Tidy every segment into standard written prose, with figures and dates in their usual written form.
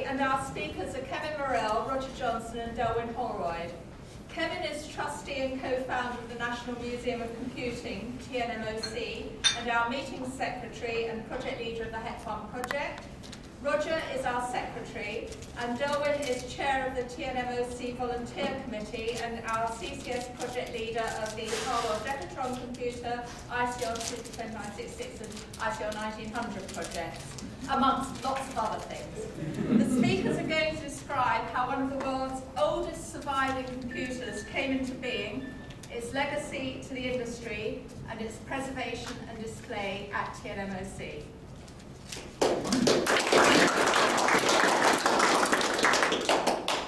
and our speakers are Kevin Murrell, Roger Johnson and Delwyn Holroyd. Kevin is trustee and co-founder of the National Museum of Computing, TNMOC, and our meeting secretary and project leader of the HEC1 project. Roger is our secretary, and Delwyn is chair of the TNMOC Volunteer Committee and our CCS project leader of the Holroyd Decathlon Computer, ICL 20966 and ICL 1900 projects, amongst lots of other things. The speakers are going to describe how one of the world's oldest surviving computers came into being, its legacy to the industry, and its preservation and display at TNMOC.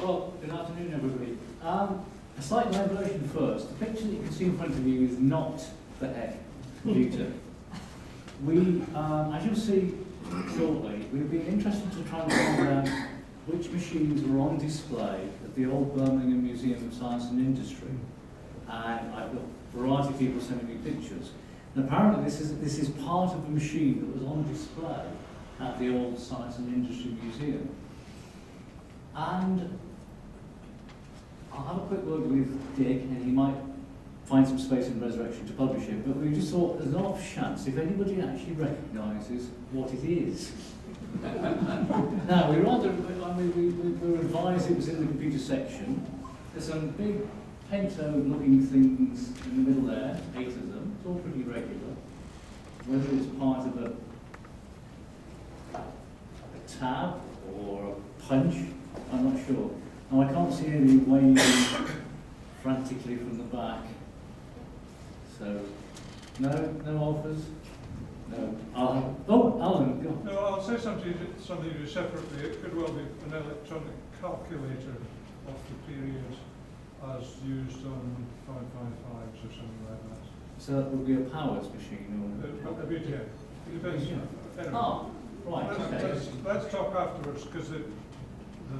Well, good afternoon, everybody. A slight elaboration first. The picture that you can see in front of you is not the HEC computer. As you'll see shortly, we've been interested to try and find out which machines were on display at the old Birmingham Museum of Science and Industry. And I've got a variety of people sending me pictures. And apparently this is part of a machine that was on display at the old Science and Industry Museum. And I'll have a quick word with Dick, and he might find some space in Resurrection to publish it, but we just thought there's an off chance if anybody actually recognises what it is. Now, we were advised it was in the computer section. There's some big pentode looking things in the middle there, 8 of them. It's all pretty regular. Whether it's part of a tab or a punch, I'm not sure. Now, I can't see any waving frantically from the back. So, no offers? No. Alan, go on. No, I'll say something to you separately. It could well be an electronic calculator of the period as used on 555s or something like that. So that would be a powers machine? A bit, yeah. It depends. Anyway. Oh, right, okay. Let's talk afterwards, because the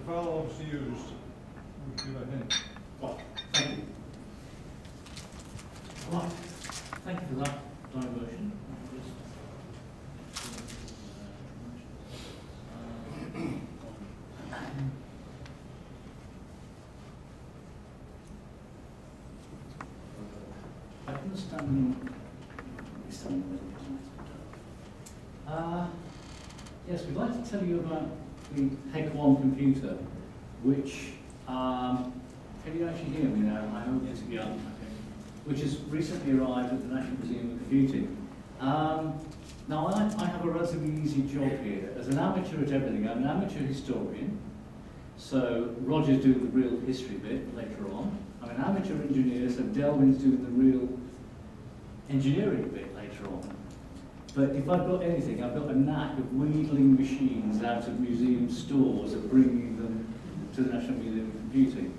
valves used would give a hint. Right, thank you. Right, thank you for that diversion. I can stand. Yes, we'd like to tell you about the HEC1 computer, which, can you actually hear me now? I hope it's okay. Which has recently arrived at the National Museum of Computing. Now, I have a relatively easy job here. As an amateur at everything, I'm an amateur historian, so Roger's doing the real history bit later on. I'm an amateur engineer, so Delwyn's doing the real engineering bit later on. But if I've got anything, I've got a knack of wheedling machines out of museum stores and bringing them to the National Museum of Computing.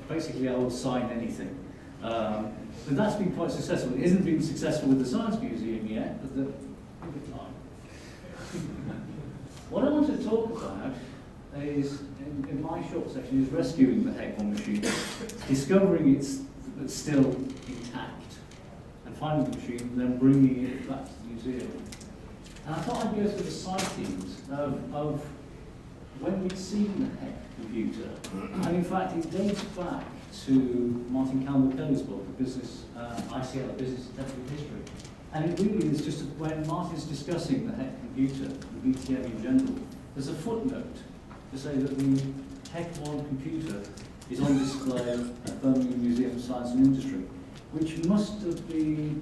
Basically, I will sign anything. But that's been quite successful. It hasn't been successful with the Science Museum yet, but over time. What I want to talk about is, in my short section, is rescuing the HEC1 machine, discovering it's still intact, and finding the machine, and then bringing it back to the museum. And I thought I'd go through the sightings of when we'd seen the HEC computer. And in fact, it dates back to Martin Campbell-Kelly's book, ICL, Business and Technical History. And it really is just when Martin's discussing the HEC computer, the BTM in general, there's a footnote to say that the HEC1 computer is on display at Birmingham Museum of Science and Industry, which must have been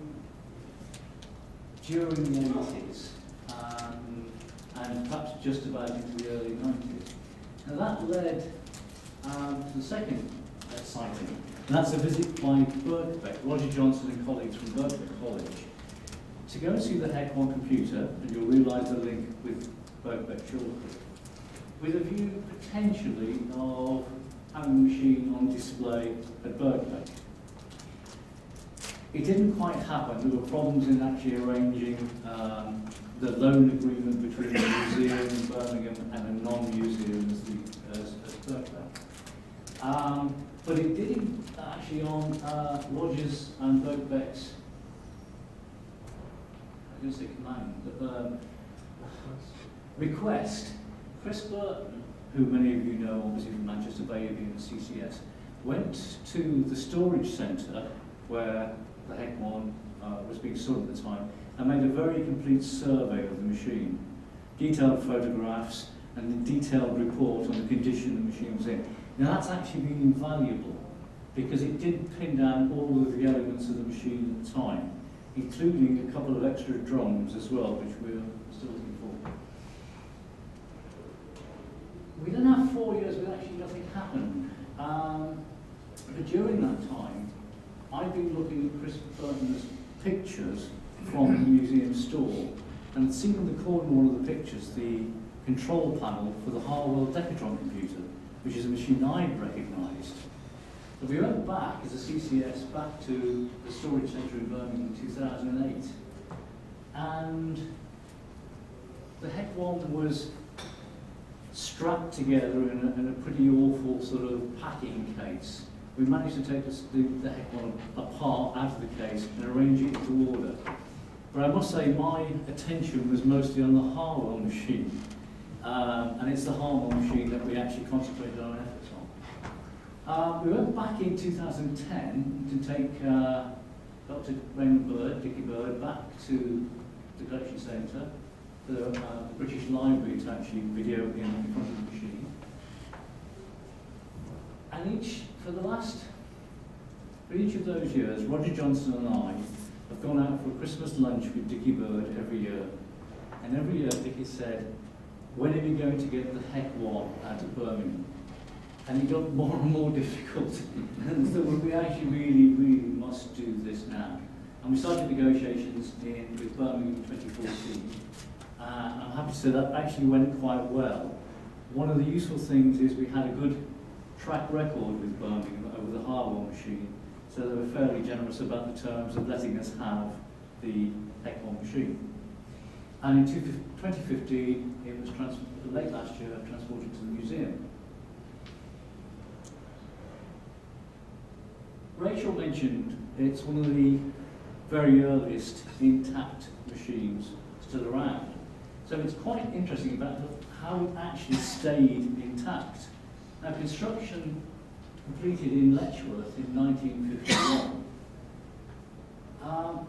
during the 80s, and perhaps just about into the early 90s. Now that led to the second sighting, and that's a visit by Birkbeck, Roger Johnson and colleagues from Birkbeck College, to go and see the HEC1 computer, and you'll realise the link with Birkbeck shortly, with a view potentially of having the machine on display at Birkbeck. It didn't quite happen. There were problems in actually arranging the loan agreement between the museum in Birmingham and a non-museum as Birkbeck. But it did actually on Rogers and Birkbeck's, I was going to say command, but request, Chris Burton, who many of you know obviously from Manchester Bay and the CCS, went to the storage centre where the HEC1 was being stored at the time and made a very complete survey of the machine, detailed photographs and a detailed report on the condition the machine was in. Now that's actually been invaluable because it did pin down all of the elements of the machine at the time, including a couple of extra drums as well, which we're still looking for. We then have 4 years where actually nothing happened. But during that time, I've been looking at Chris Burton's pictures from the museum store and seen in the corner of one of the pictures the control panel for the Holroyd Decatron computer, which is a machine I'd recognised. So we went back as a CCS back to the storage centre in Birmingham in 2008, and the HEC1 was strapped together in a pretty awful sort of packing case. We managed to take the HEC1 apart out of the case and arrange it into order. But I must say my attention was mostly on the Harwell machine, and it's the Harwell machine that we actually concentrated our efforts on. We went back in 2010 to take Dr. Raymond Bird, Dickie Bird, back to the collection centre, the British Library, to actually video in front of the machine. And for each of those years, Roger Johnson and I have gone out for a Christmas lunch with Dickie Bird every year. And every year Dickie said, when are we going to get the HEC1 out of Birmingham? And it got more and more difficult. And so we actually really must do this now. And we started negotiations with Birmingham in 2014. I'm happy to say that actually went quite well. One of the useful things is we had a good track record with Birmingham over the Harwell machine, so they were fairly generous about the terms of letting us have the HEC1 machine. And in 2015, it was late last year transported to the museum. Rachel mentioned it's one of the very earliest intact machines still around. So it's quite interesting about how it actually stayed intact. Now, construction completed in Letchworth in 1951.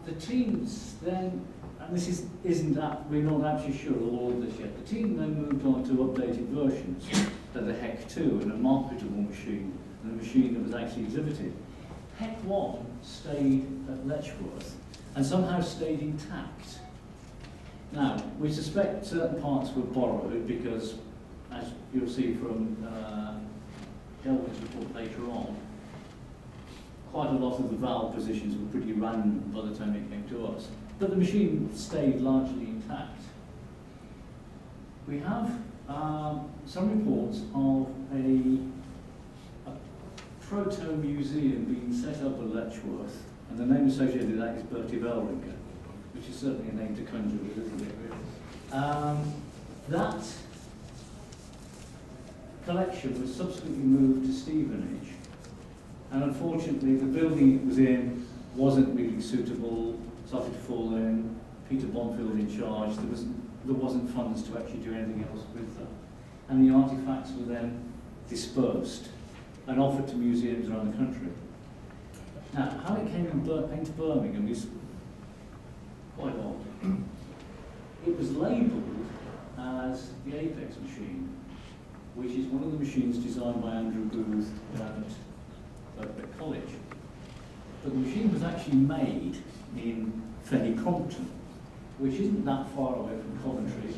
The teams then, and this isn't that, we're not actually sure of all of this yet, the team then moved on to updated versions of the HEC2 and a marketable machine, and a machine that was actually exhibited. HEC1 stayed at Letchworth and somehow stayed intact. Now, we suspect certain parts were borrowed because, as you'll see from Delwyn's report later on, quite a lot of the valve positions were pretty random by the time it came to us. But the machine stayed largely intact. We have some reports of a proto-museum being set up at Letchworth, and the name associated with that is Bertie Bellringer, which is certainly a name to conjure with, isn't it? That collection was subsequently moved to Stevenage, and unfortunately the building it was in wasn't really suitable, started to fall in, Peter Bonfield in charge, there wasn't funds to actually do anything else with them. And the artefacts were then dispersed and offered to museums around the country. Now, how it came into Birmingham is quite odd. It was labelled as the Apex machine, which is one of the machines designed by Andrew Booth at Birkbeck College. But the machine was actually made in Fenny Compton, which isn't that far away from Coventry,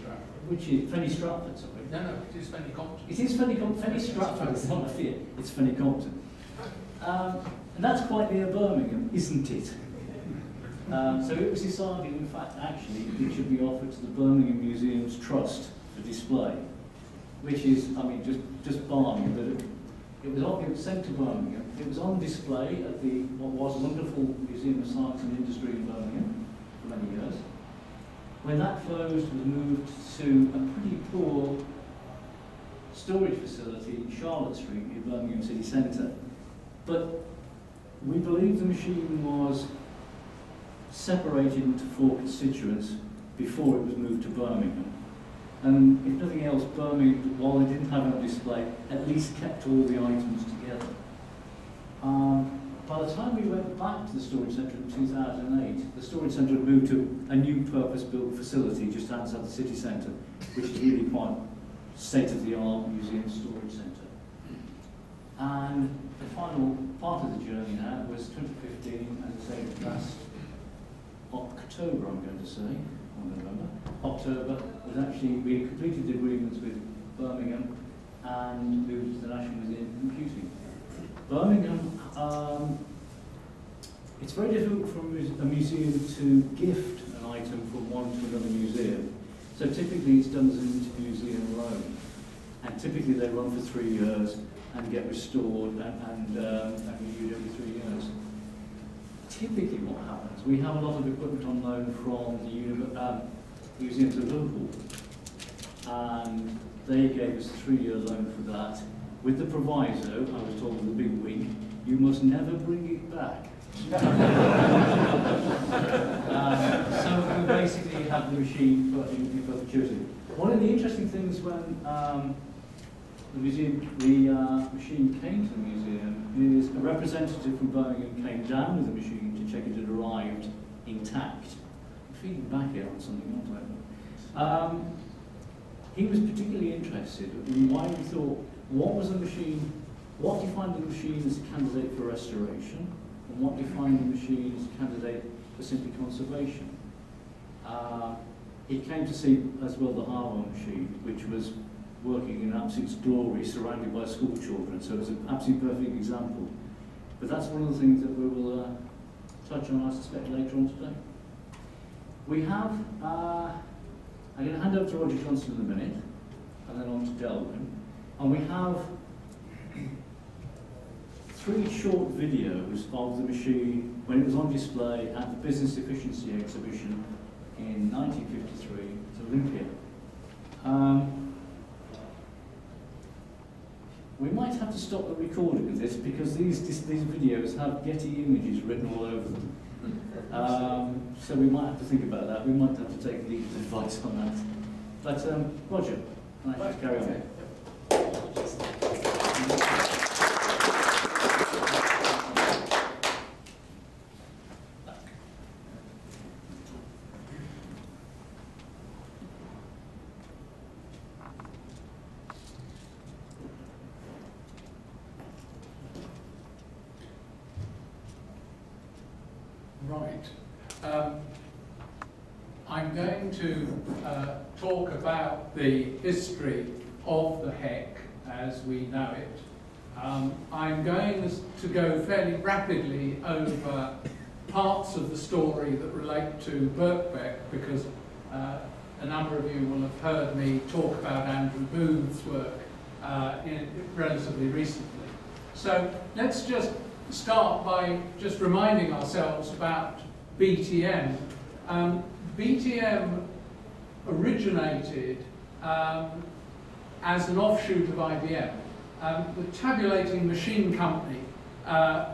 which is Fenny Stratford, sorry. No, it is Fenny Compton. It is Fenny Compton. Fenny Stratford is not a fear, it's Fenny Compton. And that's quite near Birmingham, isn't it? So it was decided, in fact, actually, it should be offered to the Birmingham Museum's Trust for display, which is, I mean, just balmy, but it was sent to Birmingham. It was on display at what was a wonderful Museum of Science and Industry in Birmingham for many years. When that closed, it was moved to a pretty poor storage facility in Charlotte Street near Birmingham City Centre. But we believe the machine was separated into 4 constituents before it was moved to Birmingham. And if nothing else, Birmingham, while they didn't have it on display, at least kept all the items together. By the time we went back to the storage centre in 2008, the storage centre had moved to a new purpose-built facility just outside the city centre, which is really quite state-of-the-art museum storage centre. And the final part of the journey now was 2015, as I say, last October, I'm going to say, or November. October was actually, we completed the agreements with Birmingham and moved to the National Museum of Computing. Birmingham, it's very difficult for a museum to gift an item from one to another museum. So typically it's done as an inter-museum loan. And typically they run for 3 years and get restored and renewed every 3 years. Typically what happens, we have a lot of equipment on loan from the museums of Liverpool. And they gave us a 3-year loan for that, with the proviso, I was told with a big wink, you must never bring it back. So we basically have the machine in perpetuity. One of the interesting things when the machine came to the museum is a representative from Birmingham came down with the machine to check it had arrived intact. I'm feeding back here on something else. He was particularly interested in why we thought, what was the machine, what defined the machine as a candidate for restoration, and what defined the machine as a candidate for simply conservation. He came to see as well the Holroyd machine, which was working in absolute glory, surrounded by school children, so it was an absolutely perfect example. But that's one of the things that we will touch on, I suspect, later on today. We have, I'm going to hand over to Roger Johnson in a minute, and then on to Delwyn. And we have 3 short videos of the machine when it was on display at the Business Efficiency Exhibition in 1953 at Olympia. We might have to stop the recording of this because these videos have Getty Images written all over them. So we might have to think about that. We might have to take legal advice on that. But Roger, can I just carry on? Right. I'm going to talk about the history of the HEC as we know it. I'm going to go fairly rapidly over parts of the story that relate to Birkbeck because a number of you will have heard me talk about Andrew Booth's work relatively recently. So let's just start by just reminding ourselves about BTM. BTM originated as an offshoot of IBM. The Tabulating Machine Company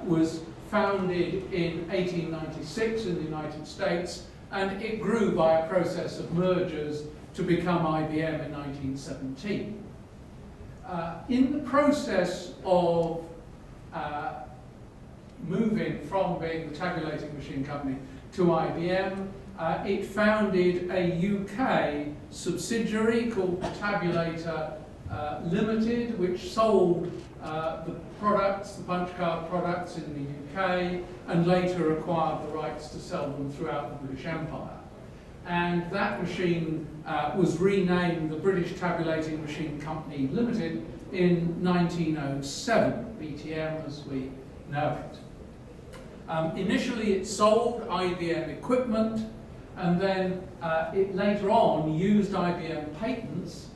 was founded in 1896 in the United States, and it grew by a process of mergers to become IBM in 1917. In the process of moving from being the Tabulating Machine Company to IBM, it founded a UK subsidiary called Tabulator Limited, which sold the products, the punch card products in the UK, and later acquired the rights to sell them throughout the British Empire. And that machine was renamed the British Tabulating Machine Company Limited in 1907, BTM as we know it. Initially it sold IBM equipment, and then it later on used IBM patents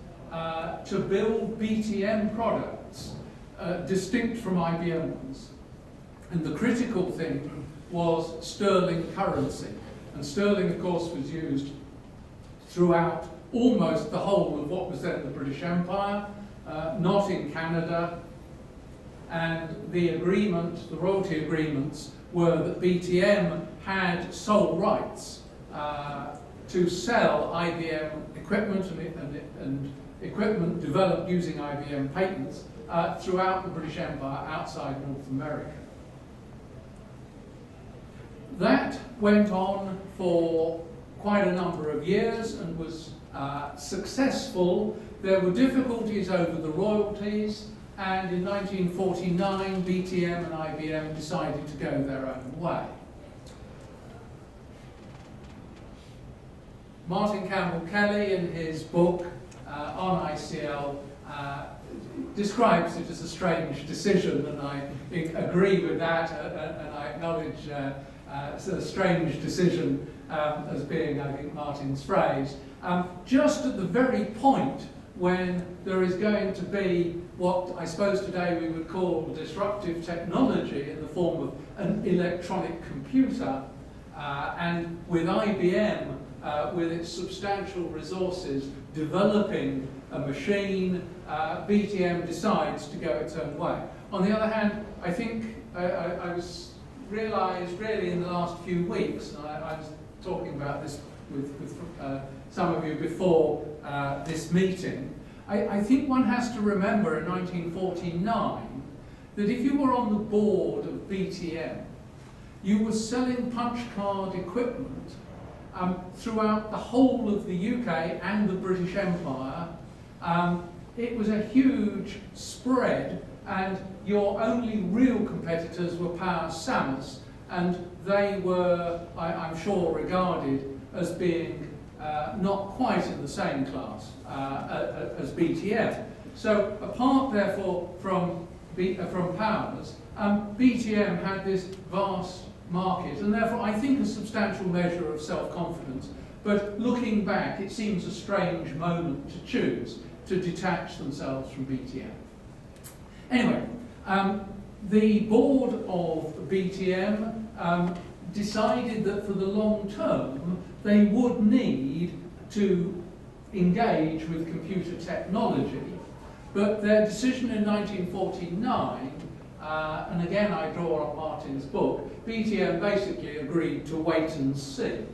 to build BTM products distinct from IBM ones. And the critical thing was sterling currency. And sterling, of course, was used throughout almost the whole of what was then the British Empire, not in Canada. And the agreement, the royalty agreements, were that BTM had sole rights to sell IBM equipment equipment and equipment developed using IBM patents throughout the British Empire outside North America. That went on for quite a number of years and was successful. There were difficulties over the royalties, and in 1949 BTM and IBM decided to go their own way. Martin Campbell Kelly, in his book on ICL, describes it as a strange decision, and I agree with that, and I acknowledge it's a strange decision as being, I think, Martin's phrase. Just at the very point when there is going to be what I suppose today we would call disruptive technology in the form of an electronic computer, and with IBM, with its substantial resources, developing a machine, BTM decides to go its own way. On the other hand, I think I was realised really in the last few weeks, and I was talking about this with some of you before this meeting, I think one has to remember in 1949 that if you were on the board of BTM, you were selling punch card equipment throughout the whole of the UK and the British Empire. It was a huge spread, and your only real competitors were Power Samus, and they were, I'm sure, regarded as being not quite in the same class as BTM. So apart, therefore, from Powers, BTM had this vast market, and therefore I think a substantial measure of self-confidence. But looking back, it seems a strange moment to choose to detach themselves from BTM. Anyway, the board of BTM decided that for the long term they would need to engage with computer technology, but their decision in 1949, and again I draw on Martin's book, BTM basically agreed to wait and see.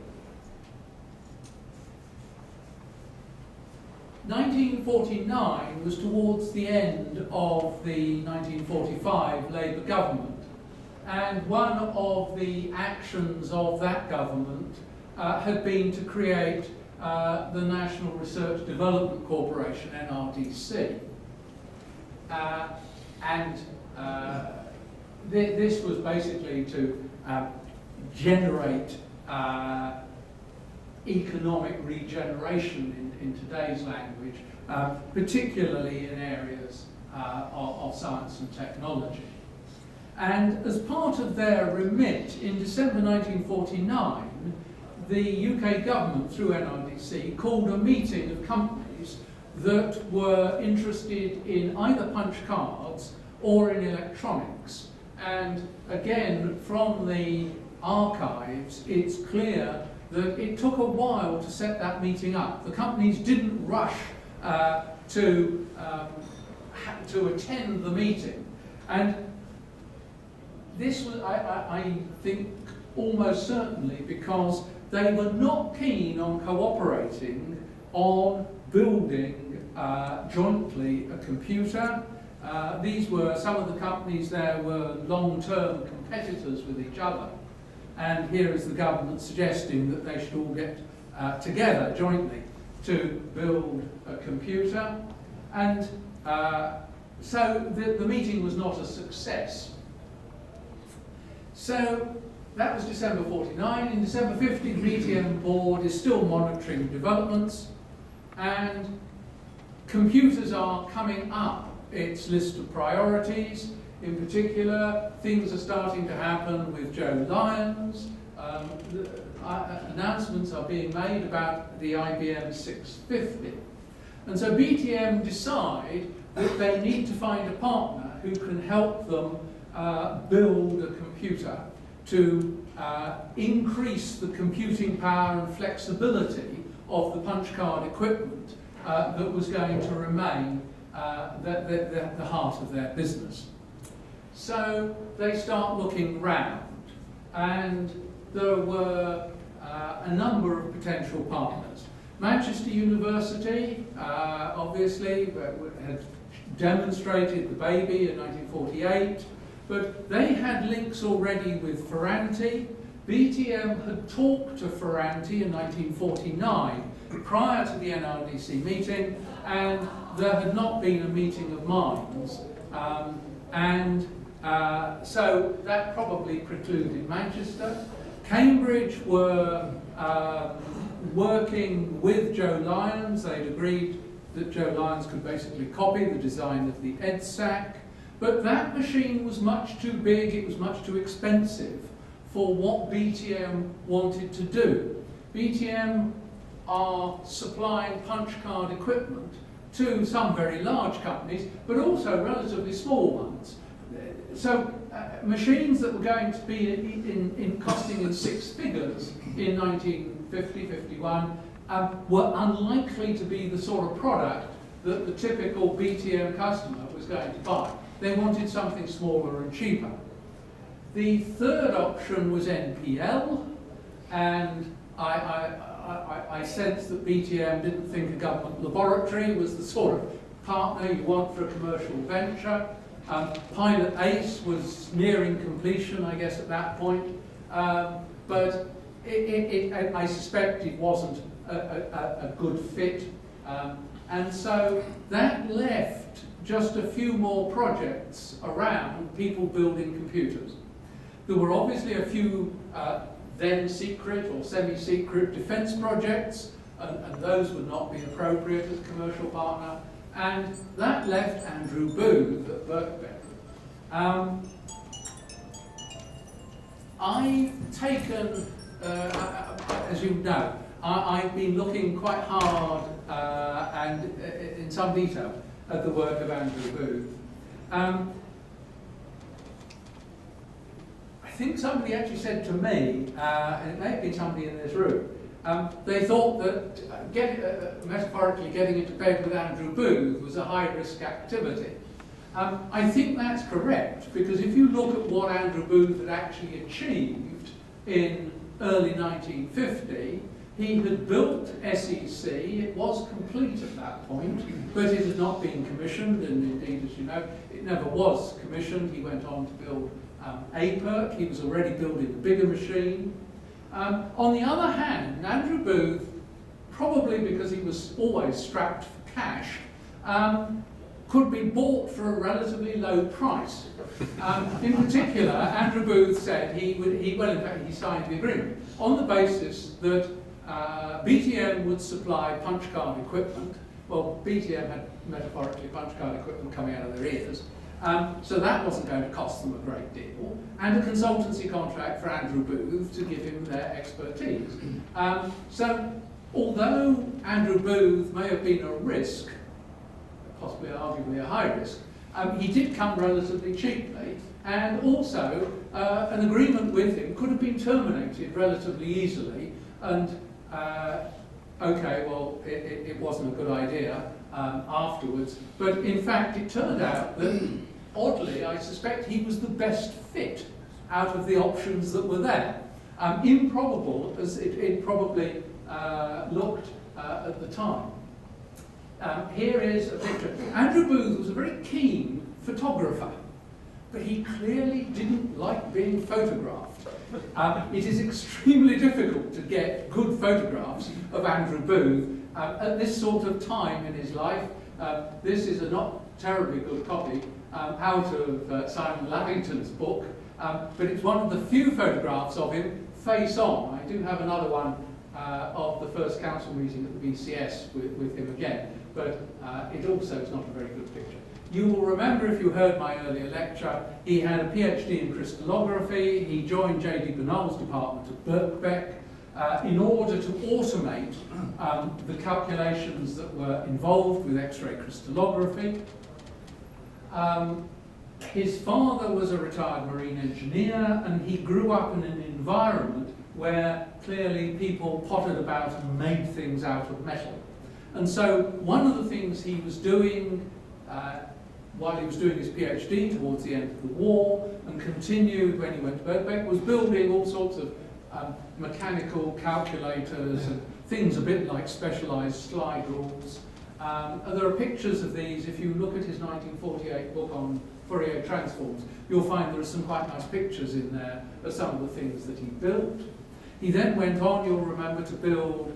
1949 was towards the end of the 1945 Labour government, and one of the actions of that government had been to create the National Research Development Corporation, NRDC. This was basically to generate economic regeneration in today's language, particularly in areas of science and technology. And as part of their remit, in December 1949, the UK government, through NRDC, called a meeting of companies that were interested in either punch cards or in electronics. And again, from the archives, it's clear that it took a while to set that meeting up. The companies didn't rush to attend the meeting. And this was, I think, almost certainly because they were not keen on cooperating on building jointly a computer. These were, some of the companies there were long-term competitors with each other. And here is the government suggesting that they should all get together jointly to build a computer. And so the meeting was not a success. So that was December 49. In December 50, the BTM board is still monitoring developments, and computers are coming up its list of priorities. In particular, things are starting to happen with Joe Lyons. Announcements are being made about the IBM 650. And so BTM decide that they need to find a partner who can help them build a computer to increase the computing power and flexibility of the punch card equipment that was going to remain the heart of their business. So they start looking round, and there were a number of potential partners. Manchester University, obviously, had demonstrated the baby in 1948, but they had links already with Ferranti. BTM had talked to Ferranti in 1949, prior to the NRDC meeting, and there had not been a meeting of minds. So that probably precluded Manchester. Cambridge were working with Joe Lyons. They'd agreed that Joe Lyons could basically copy the design of the EDSAC, but that machine was much too big, it was much too expensive for what BTM wanted to do. BTM are supplying punch card equipment to some very large companies, but also relatively small ones. So machines that were going to be in costing in six figures in 1950, 51 were unlikely to be the sort of product that the typical BTM customer was going to buy. They wanted something smaller and cheaper. The third option was NPL, and I sense that BTM didn't think a government laboratory was the sort of partner you want for a commercial venture. Pilot ACE was nearing completion, I guess, at that point, but I suspect it wasn't a good fit, and so that left just a few more projects around people building computers. There were obviously a few then secret or semi-secret defence projects, and those would not be appropriate as a commercial partner. And that left Andrew Booth at Birkbeck. I've taken, as you know, I've been looking quite hard and in some detail at the work of Andrew Booth. I think somebody actually said to me, and it may have been somebody in this room, they thought that metaphorically getting into bed with Andrew Booth was a high-risk activity. I think that's correct, because if you look at what Andrew Booth had actually achieved in early 1950, he had built SEC, it was complete at that point, but it had not been commissioned, and indeed, as you know, it never was commissioned. He went on to build APERC, he was already building a bigger machine. On the other hand, Andrew Booth, probably because he was always strapped for cash, could be bought for a relatively low price. In particular, Andrew Booth said well, in fact, he signed the agreement on the basis that BTM would supply punch card equipment. Well, BTM had metaphorically punch card equipment coming out of their ears. So that wasn't going to cost them a great deal, and a consultancy contract for Andrew Booth to give him their expertise. So although Andrew Booth may have been a risk, possibly arguably a high risk, he did come relatively cheaply, and also an agreement with him could have been terminated relatively easily, and okay, well, it wasn't a good idea afterwards, but in fact it turned out that, oddly, I suspect he was the best fit out of the options that were there. Improbable as it probably looked at the time. Here is a picture. Andrew Booth was a very keen photographer, but he clearly didn't like being photographed. It is extremely difficult to get good photographs of Andrew Booth at this sort of time in his life. This is a not terribly good copy out of Simon Lavington's book, but it's one of the few photographs of him face on. I do have another one of the first council meeting at the BCS with him again, but it also is not a very good picture. You will remember, if you heard my earlier lecture, he had a PhD in crystallography. He joined J.D. Bernal's department at Birkbeck in order to automate the calculations that were involved with X-ray crystallography. His father was a retired marine engineer, and he grew up in an environment where clearly people pottered about and made things out of metal. And so one of the things he was doing while he was doing his PhD towards the end of the war, and continued when he went to Birkbeck, was building all sorts of mechanical calculators and things a bit like specialised slide rules. And there are pictures of these. If you look at his 1948 book on Fourier transforms, you'll find there are some quite nice pictures in there of some of the things that he built. He then went on, you'll remember, to build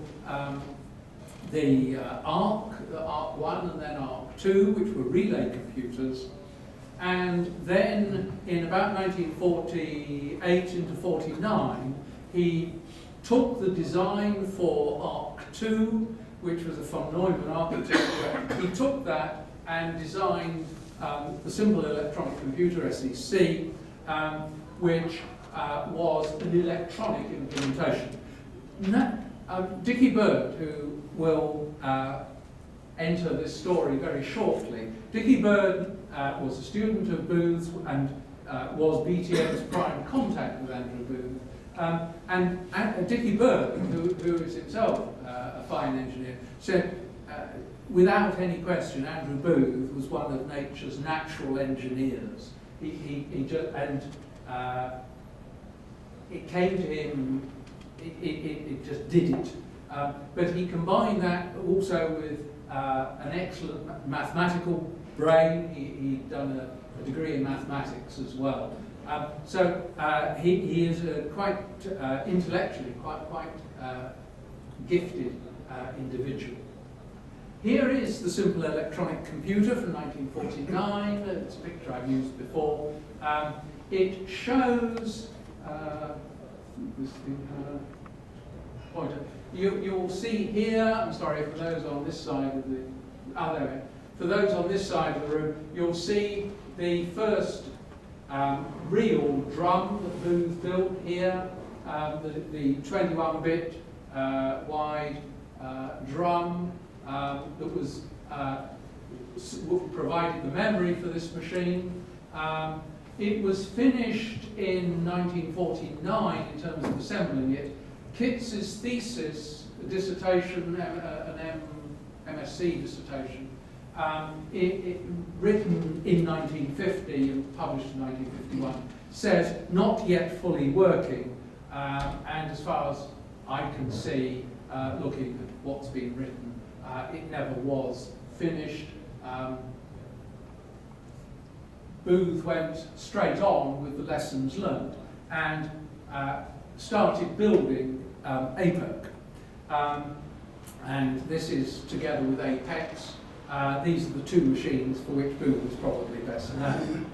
the ARC 1 and then ARC 2, which were relay computers. And then in about 1948 into 49, he took the design for ARC 2, which was a von Neumann architecture. He took that and designed the simple electronic computer, SEC, which was an electronic implementation. Dickie Bird, who will enter this story very shortly, Dickie Bird was a student of Booth's and was BTM's prime contact with Andrew Booth. And Dickie Bird, who is himself a fine engineer, said, without any question, Andrew Booth was one of nature's natural engineers. He just, and it came to him, it just did it. But he combined that also with an excellent mathematical brain. He'd done a degree in mathematics as well. So he is a quite intellectually quite gifted individual. Here is the simple electronic computer from 1949. It's a picture I've used before. It shows this thing pointer. You'll see here. I'm sorry for those on this side of the. Oh, there we go. For those on this side of the room, you'll see the first real drum that Booth built here. The 21-bit wide drum that was provided the memory for this machine. It was finished in 1949 in terms of assembling it. Kitz's thesis, dissertation, an MSc dissertation, written in 1950 and published in 1951, says not yet fully working, and as far as I can see, looking at what's been written, it never was finished. Booth went straight on with the lessons learned and started building APEC. And this is together with Apex. These are the two machines for which Booth was probably best known.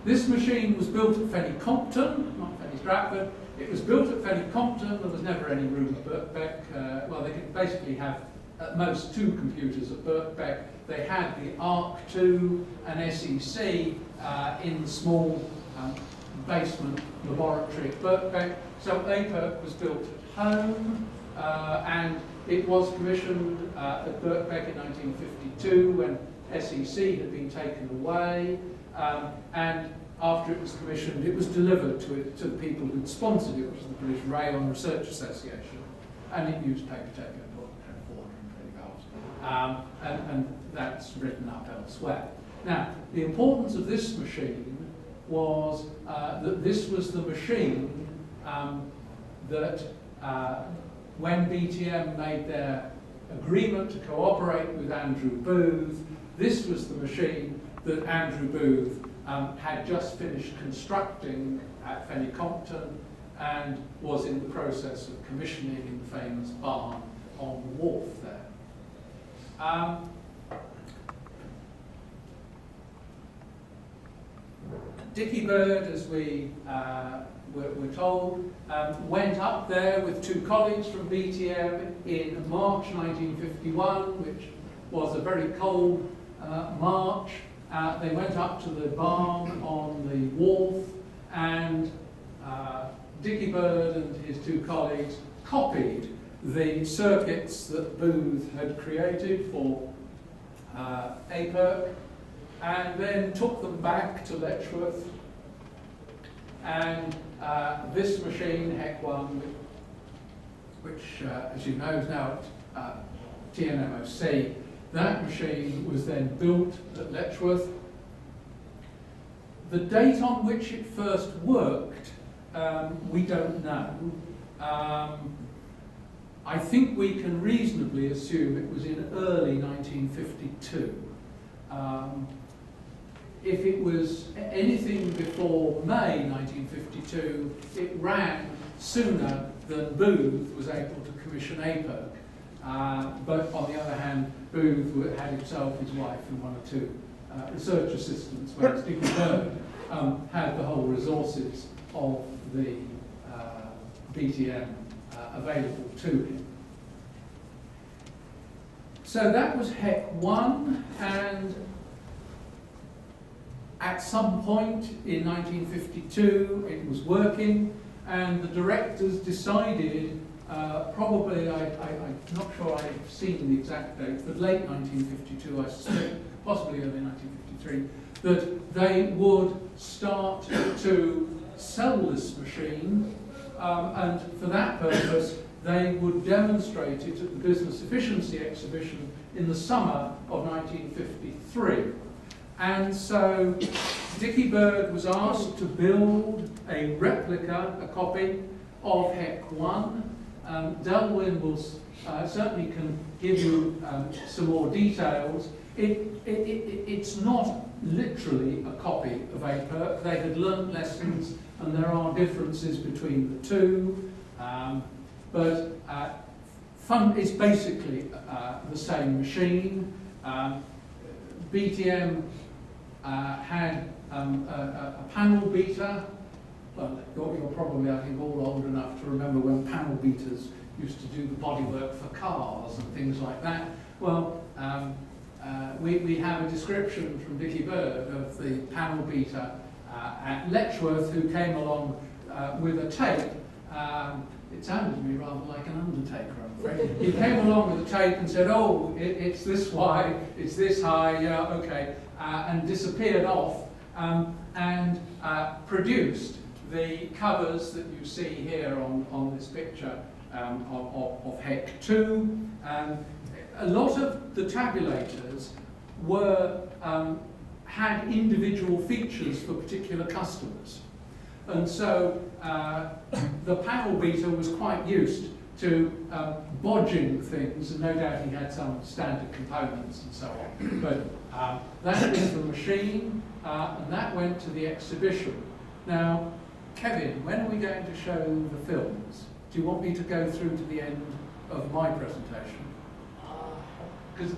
This machine was built at Fenny Compton, not Fenny Stratford. It was built at Fenny Compton. There was never any room at Birkbeck. Well, they could basically have at most two computers at Birkbeck. They had the ARC2 and SEC in the small basement laboratory at Birkbeck. So APEC was built at home, and it was commissioned at Birkbeck in 1952 when SEC had been taken away. And after it was commissioned, it was delivered to the people who'd sponsored it, which was the British Rayon Research Association. And it used paper tape and 420 volts. And that's written up elsewhere. Now, the importance of this machine was that this was the machine that when BTM made their agreement to cooperate with Andrew Booth, this was the machine that Andrew Booth had just finished constructing at Fenny Compton and was in the process of commissioning in the famous barn on the wharf there. Dickie Bird, as we were told, went up there with two colleagues from BTM in March 1951, which was a very cold March. They went up to the barn on the wharf, and Dickie Bird and his two colleagues copied the circuits that Booth had created for APEC, and then took them back to Letchworth. And this machine, HEC1, which as you know is now at TNMOC, that machine was then built at Letchworth. The date on which it first worked, we don't know. I think we can reasonably assume it was in early 1952. If it was anything before May 1952, it ran sooner than Booth was able to commission APERC. But on the other hand, Booth had himself, his wife, and one or two research assistants, whereas Dicky Bird had the whole resources of the BTM available to him. So that was HEC1, and at some point in 1952 it was working, and the directors decided, probably, I'm not sure I've seen the exact date, but late 1952 I suspect, possibly early 1953, that they would start to sell this machine, and for that purpose they would demonstrate it at the Business Efficiency Exhibition in the summer of 1953. And so Dicky Bird was asked to build a replica, a copy of HEC1. Delwyn will certainly can give you some more details. It's not literally a copy of APERC. They had learnt lessons, and there are differences between the two. But it's basically the same machine. BTM had a panel beater. Well, you're probably, I think, all old enough to remember when panel beaters used to do the bodywork for cars and things like that. Well, we have a description from Dicky Bird of the panel beater at Letchworth, who came along with a tape. It sounded to me rather like an undertaker, I'm afraid. He came along with a tape and said, oh, it's this wide, it's this high, yeah, okay, and disappeared off and produced the covers that you see here on this picture of HEC2. A lot of the tabulators were had individual features for particular customers. And so the panel beater was quite used to bodging things, and no doubt he had some standard components and so on. But that was the machine, and that went to the exhibition. Now, Kevin, when are we going to show the films? Do you want me to go through to the end of my presentation? Because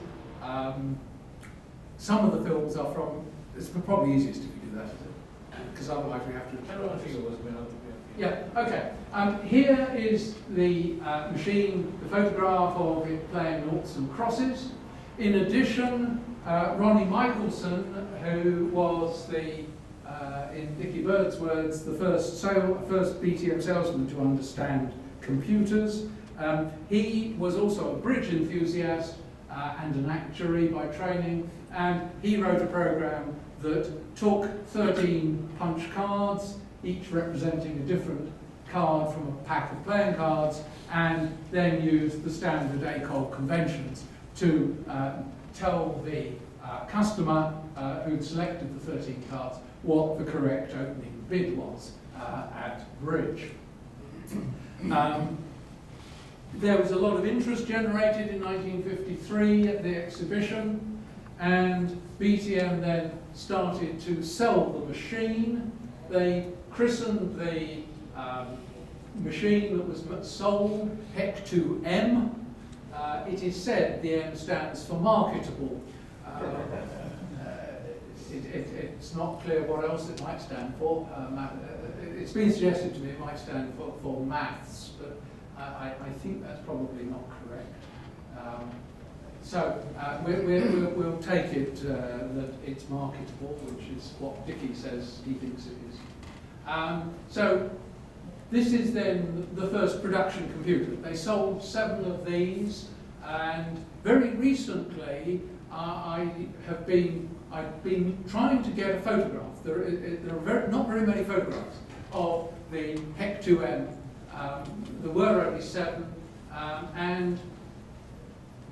some of the films are from, it's probably easiest if you do that, because otherwise we have to... I think it was been up. Yeah, okay. Here is the machine, the photograph of it playing noughts and crosses. In addition, Ronnie Michelson, who was the, in Dicky Bird's words, the first BTM salesman to understand computers. He was also a bridge enthusiast and an actuary by training, and he wrote a program that took 13 punch cards, each representing a different card from a pack of playing cards, and then used the standard ACOG conventions to tell the customer who'd selected the 13 cards what the correct opening bid was at bridge. There was a lot of interest generated in 1953 at the exhibition, and BTM then started to sell the machine. They christened the machine that was sold HEC2M. It is said the M stands for marketable. It's not clear what else it might stand for. It's been suggested to me it might stand for maths, but I think that's probably not correct. So we'll take it that it's marketable, which is what Dicky says he thinks it is. So this is then the first production computer. They sold 7 of these, and very recently I've been trying to get a photograph. There are not very many photographs of the HEC2M. There were only 7, and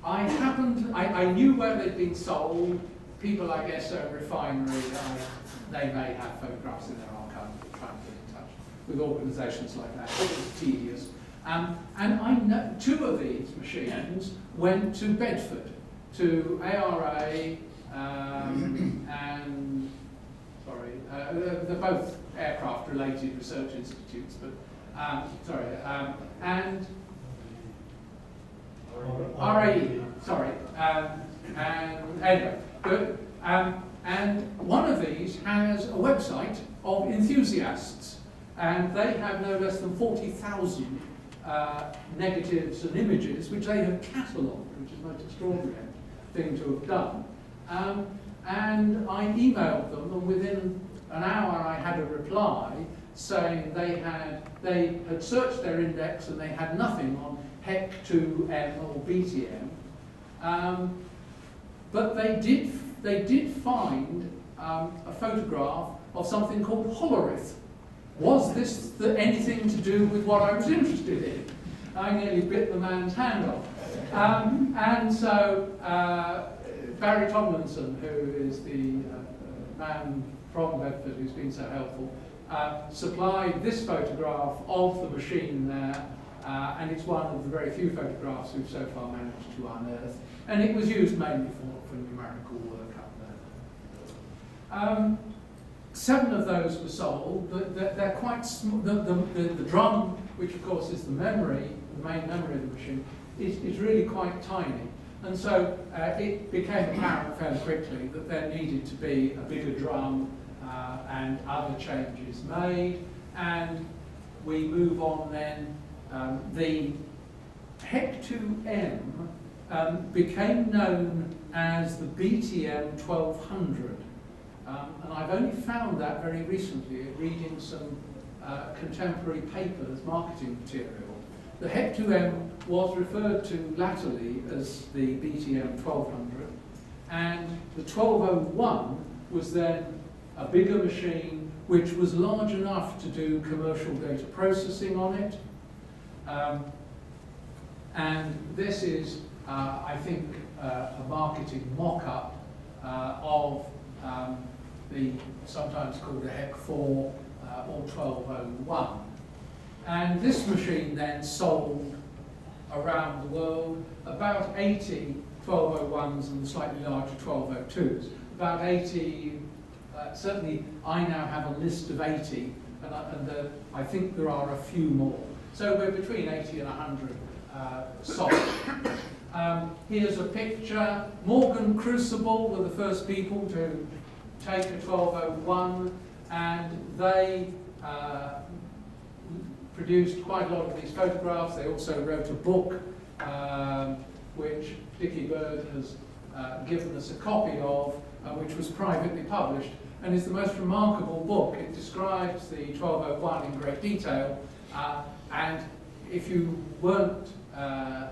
I knew where they'd been sold. People like Esso Refinery, they may have photographs in their archive, trying to get in touch with organisations like that. It was tedious. And I know 2 of these machines went to Bedford, to ARA, and they're both aircraft-related research institutes, but and RAE, sorry, and anyway, but and one of these has a website of enthusiasts, and they have no less than 40,000 negatives and images, which they have catalogued, which is the most extraordinary thing to have done. And I emailed them, and within an hour I had a reply saying they had searched their index and they had nothing on HEC1 or BTM, but they did find a photograph of something called Holroyd. Was this anything to do with what I was interested in? I nearly bit the man's hand off. And so Barry Tomlinson, who is the man from Bedford who's been so helpful, supplied this photograph of the machine there, and it's one of the very few photographs we've so far managed to unearth, and it was used mainly for numerical work up there. 7 of those were sold, but they're quite small. The drum, which of course is the memory, the main memory of the machine, is really quite tiny. And so it became apparent fairly quickly that there needed to be a bigger drum and other changes made. And we move on then. The HEC2M became known as the BTM 1200. And I've only found that very recently, reading some contemporary papers, marketing material. The HEC2M was referred to latterly as the BTM 1200, and the 1201 was then a bigger machine which was large enough to do commercial data processing on it. And this is, I think, a marketing mock-up of the sometimes called a HEC4 or 1201. And this machine then sold around the world about 80 1201s and slightly larger 1202s. About 80, certainly I now have a list of 80, and I think there are a few more. So we're between 80 and 100 sold. Here's a picture. Morgan Crucible were the first people to take a 1201, and they produced quite a lot of these photographs. They also wrote a book, which Dickie Bird has given us a copy of, which was privately published, and is the most remarkable book. It describes the 1201 in great detail, and if you weren't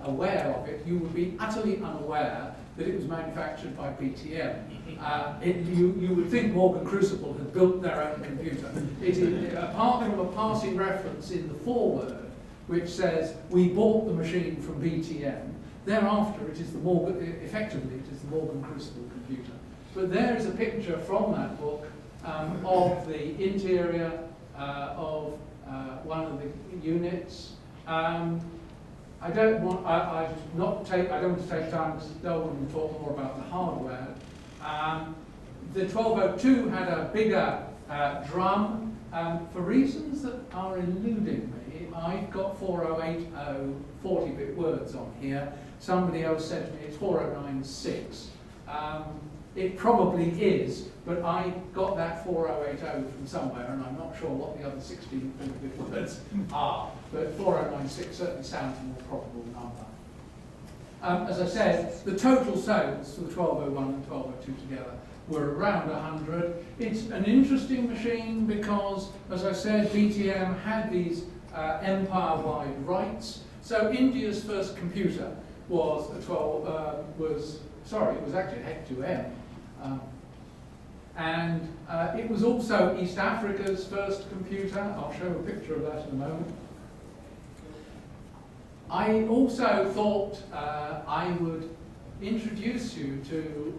aware of it, you would be utterly unaware that it was manufactured by BTM. You would think Morgan Crucible had built their own computer. Apart from a passing reference in the foreword, which says, we bought the machine from BTM, thereafter it is effectively it is the Morgan Crucible computer. But there is a picture from that book of the interior of one of the units. I don't want to take time because Delwyn will talk more about the hardware. The 1202 had a bigger drum. For reasons that are eluding me, I've got 4080 40-bit words on here. Somebody else said to me it's 4096. It probably is, but I got that 4080 from somewhere, and I'm not sure what the other 16 40-bit words are. But 4096 certainly sounds a more probable number. As I said, the total sales for the 1201 and 1202 together were around 100. It's an interesting machine because, as I said, BTM had these empire-wide rights. So India's first computer was it was actually HEC2M. And it was also East Africa's first computer. I'll show a picture of that in a moment. I also thought I would introduce you to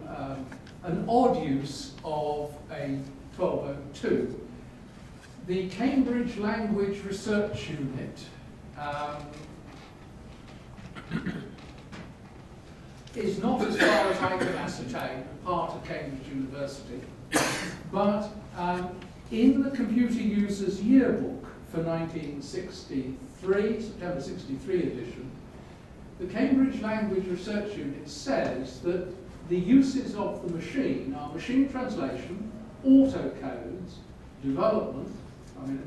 an odd use of a 1202. The Cambridge Language Research Unit is not, as far as I can ascertain, part of Cambridge University, but in the Computer Users Yearbook for 1963, September 63 edition, the Cambridge Language Research Unit says that the uses of the machine are machine translation, autocodes, development, I mean,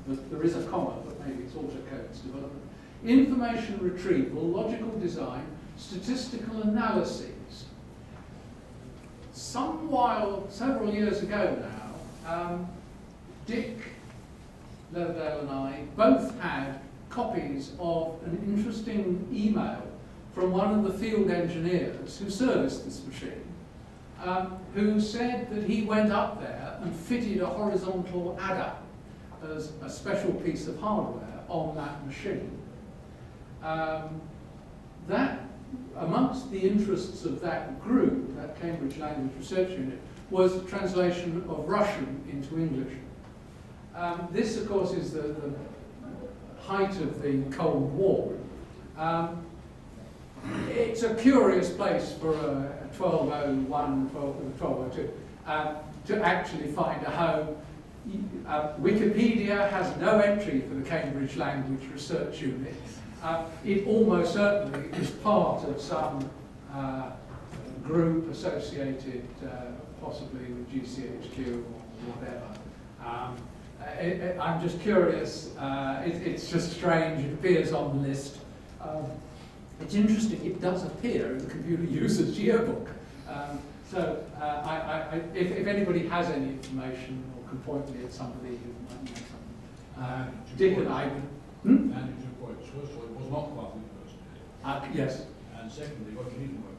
there is a comma, but maybe it's autocodes, development, information retrieval, logical design, statistical analyses. Several years ago now, Dick Leatherdale and I both had copies of an interesting email from one of the field engineers who serviced this machine, who said that he went up there and fitted a horizontal adder as a special piece of hardware on that machine. That, amongst the interests of that group, that Cambridge Language Research Unit, was translation of Russian into English. This, of course, is the height of the Cold War. It's a curious place for a 1201, 1202 to actually find a home. Wikipedia has no entry for the Cambridge Language Research Unit. It almost certainly is part of some group associated possibly with GCHQ or whatever. I'm just curious, it's just strange, it appears on the list. It's interesting, it does appear in the Computer Users Yearbook. If anybody has any information or can point me at somebody who might know something, Dick and I would... And two points. First of all, it was not part of the university. Yes. And secondly, what you need to work.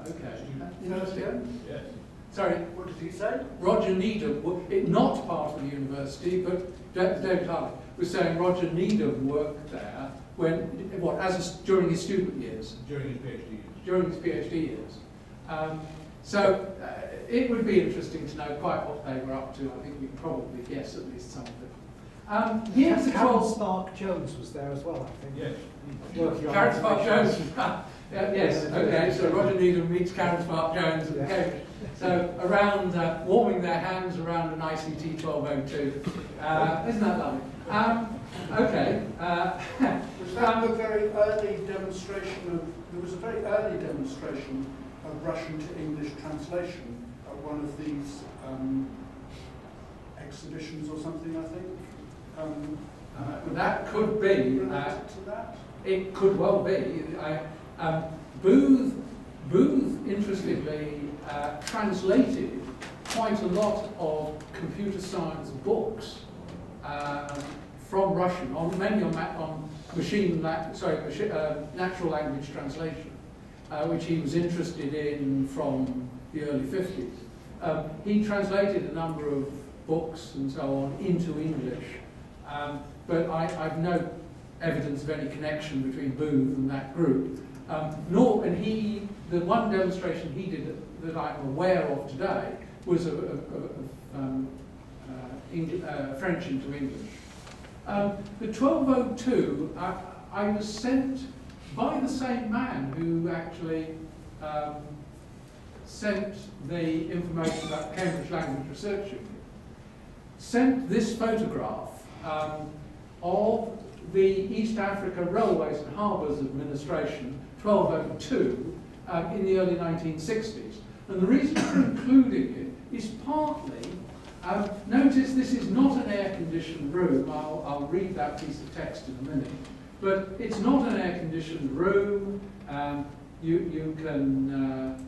Okay. Interesting. Yes. Sorry. What did he say? Roger Needham, not part of the university, but David Harley was saying Roger Needham worked there during his student years. During his PhD years. During his PhD years. It would be interesting to know quite what they were up to. I think we can probably guess at least some of it. Here's the Karen Spark Jones was there as well, I think. Yes. Karen Spark Jones. Yes, okay, so Roger Needham meets Karen Spark Jones at Cambridge. So around, warming their hands around an ICT 1202. Isn't that lovely? Okay. Was that the very early demonstration there was a very early demonstration of Russian to English translation at one of these exhibitions or something, I think? That could be. Related to that? It could well be. Booth, interestingly, translated quite a lot of computer science books from Russian, mainly on natural language translation, which he was interested in from the early 50s. He translated a number of books and so on into English, but I've no evidence of any connection between Booth and that group. The one demonstration he did that I'm aware of today was French into English. The 1202, I was sent by the same man who actually sent the information about the Cambridge Language Research Unit, sent this photograph of the East Africa Railways and Harbours Administration, 1202, in the early 1960s. And the reason for including it is partly, notice this is not an air-conditioned room. I'll read that piece of text in a minute. But it's not an air-conditioned room. You can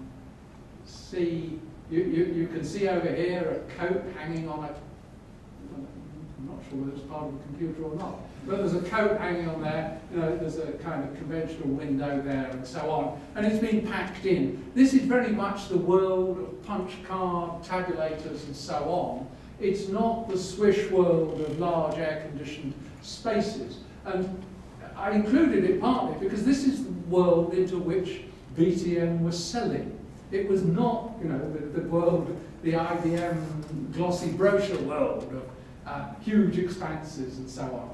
see over here a coat hanging on it. I'm not sure whether it's part of the computer or not. But there's a coat hanging on there, there's a kind of conventional window there and so on, and it's been packed in. This is very much the world of punch card, tabulators and so on. It's not the swish world of large air-conditioned spaces. And I included it partly because this is the world into which BTM was selling. It was not, the world, the IBM glossy brochure world of huge expanses and so on.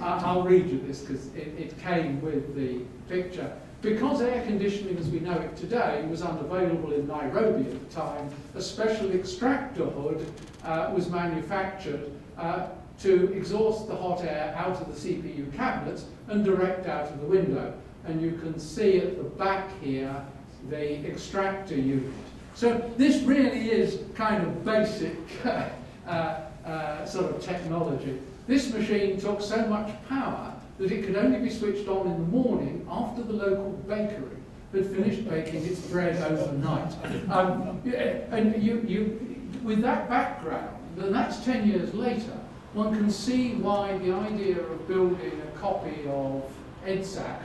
I'll read you this because it came with the picture. Because air conditioning as we know it today was unavailable in Nairobi at the time, a special extractor hood was manufactured to exhaust the hot air out of the CPU cabinets and direct out of the window. And you can see at the back here the extractor unit. So this really is kind of basic sort of technology. This machine took so much power that it could only be switched on in the morning after the local bakery had finished baking its bread overnight. And with that background, and that's 10 years later, one can see why the idea of building a copy of EDSAC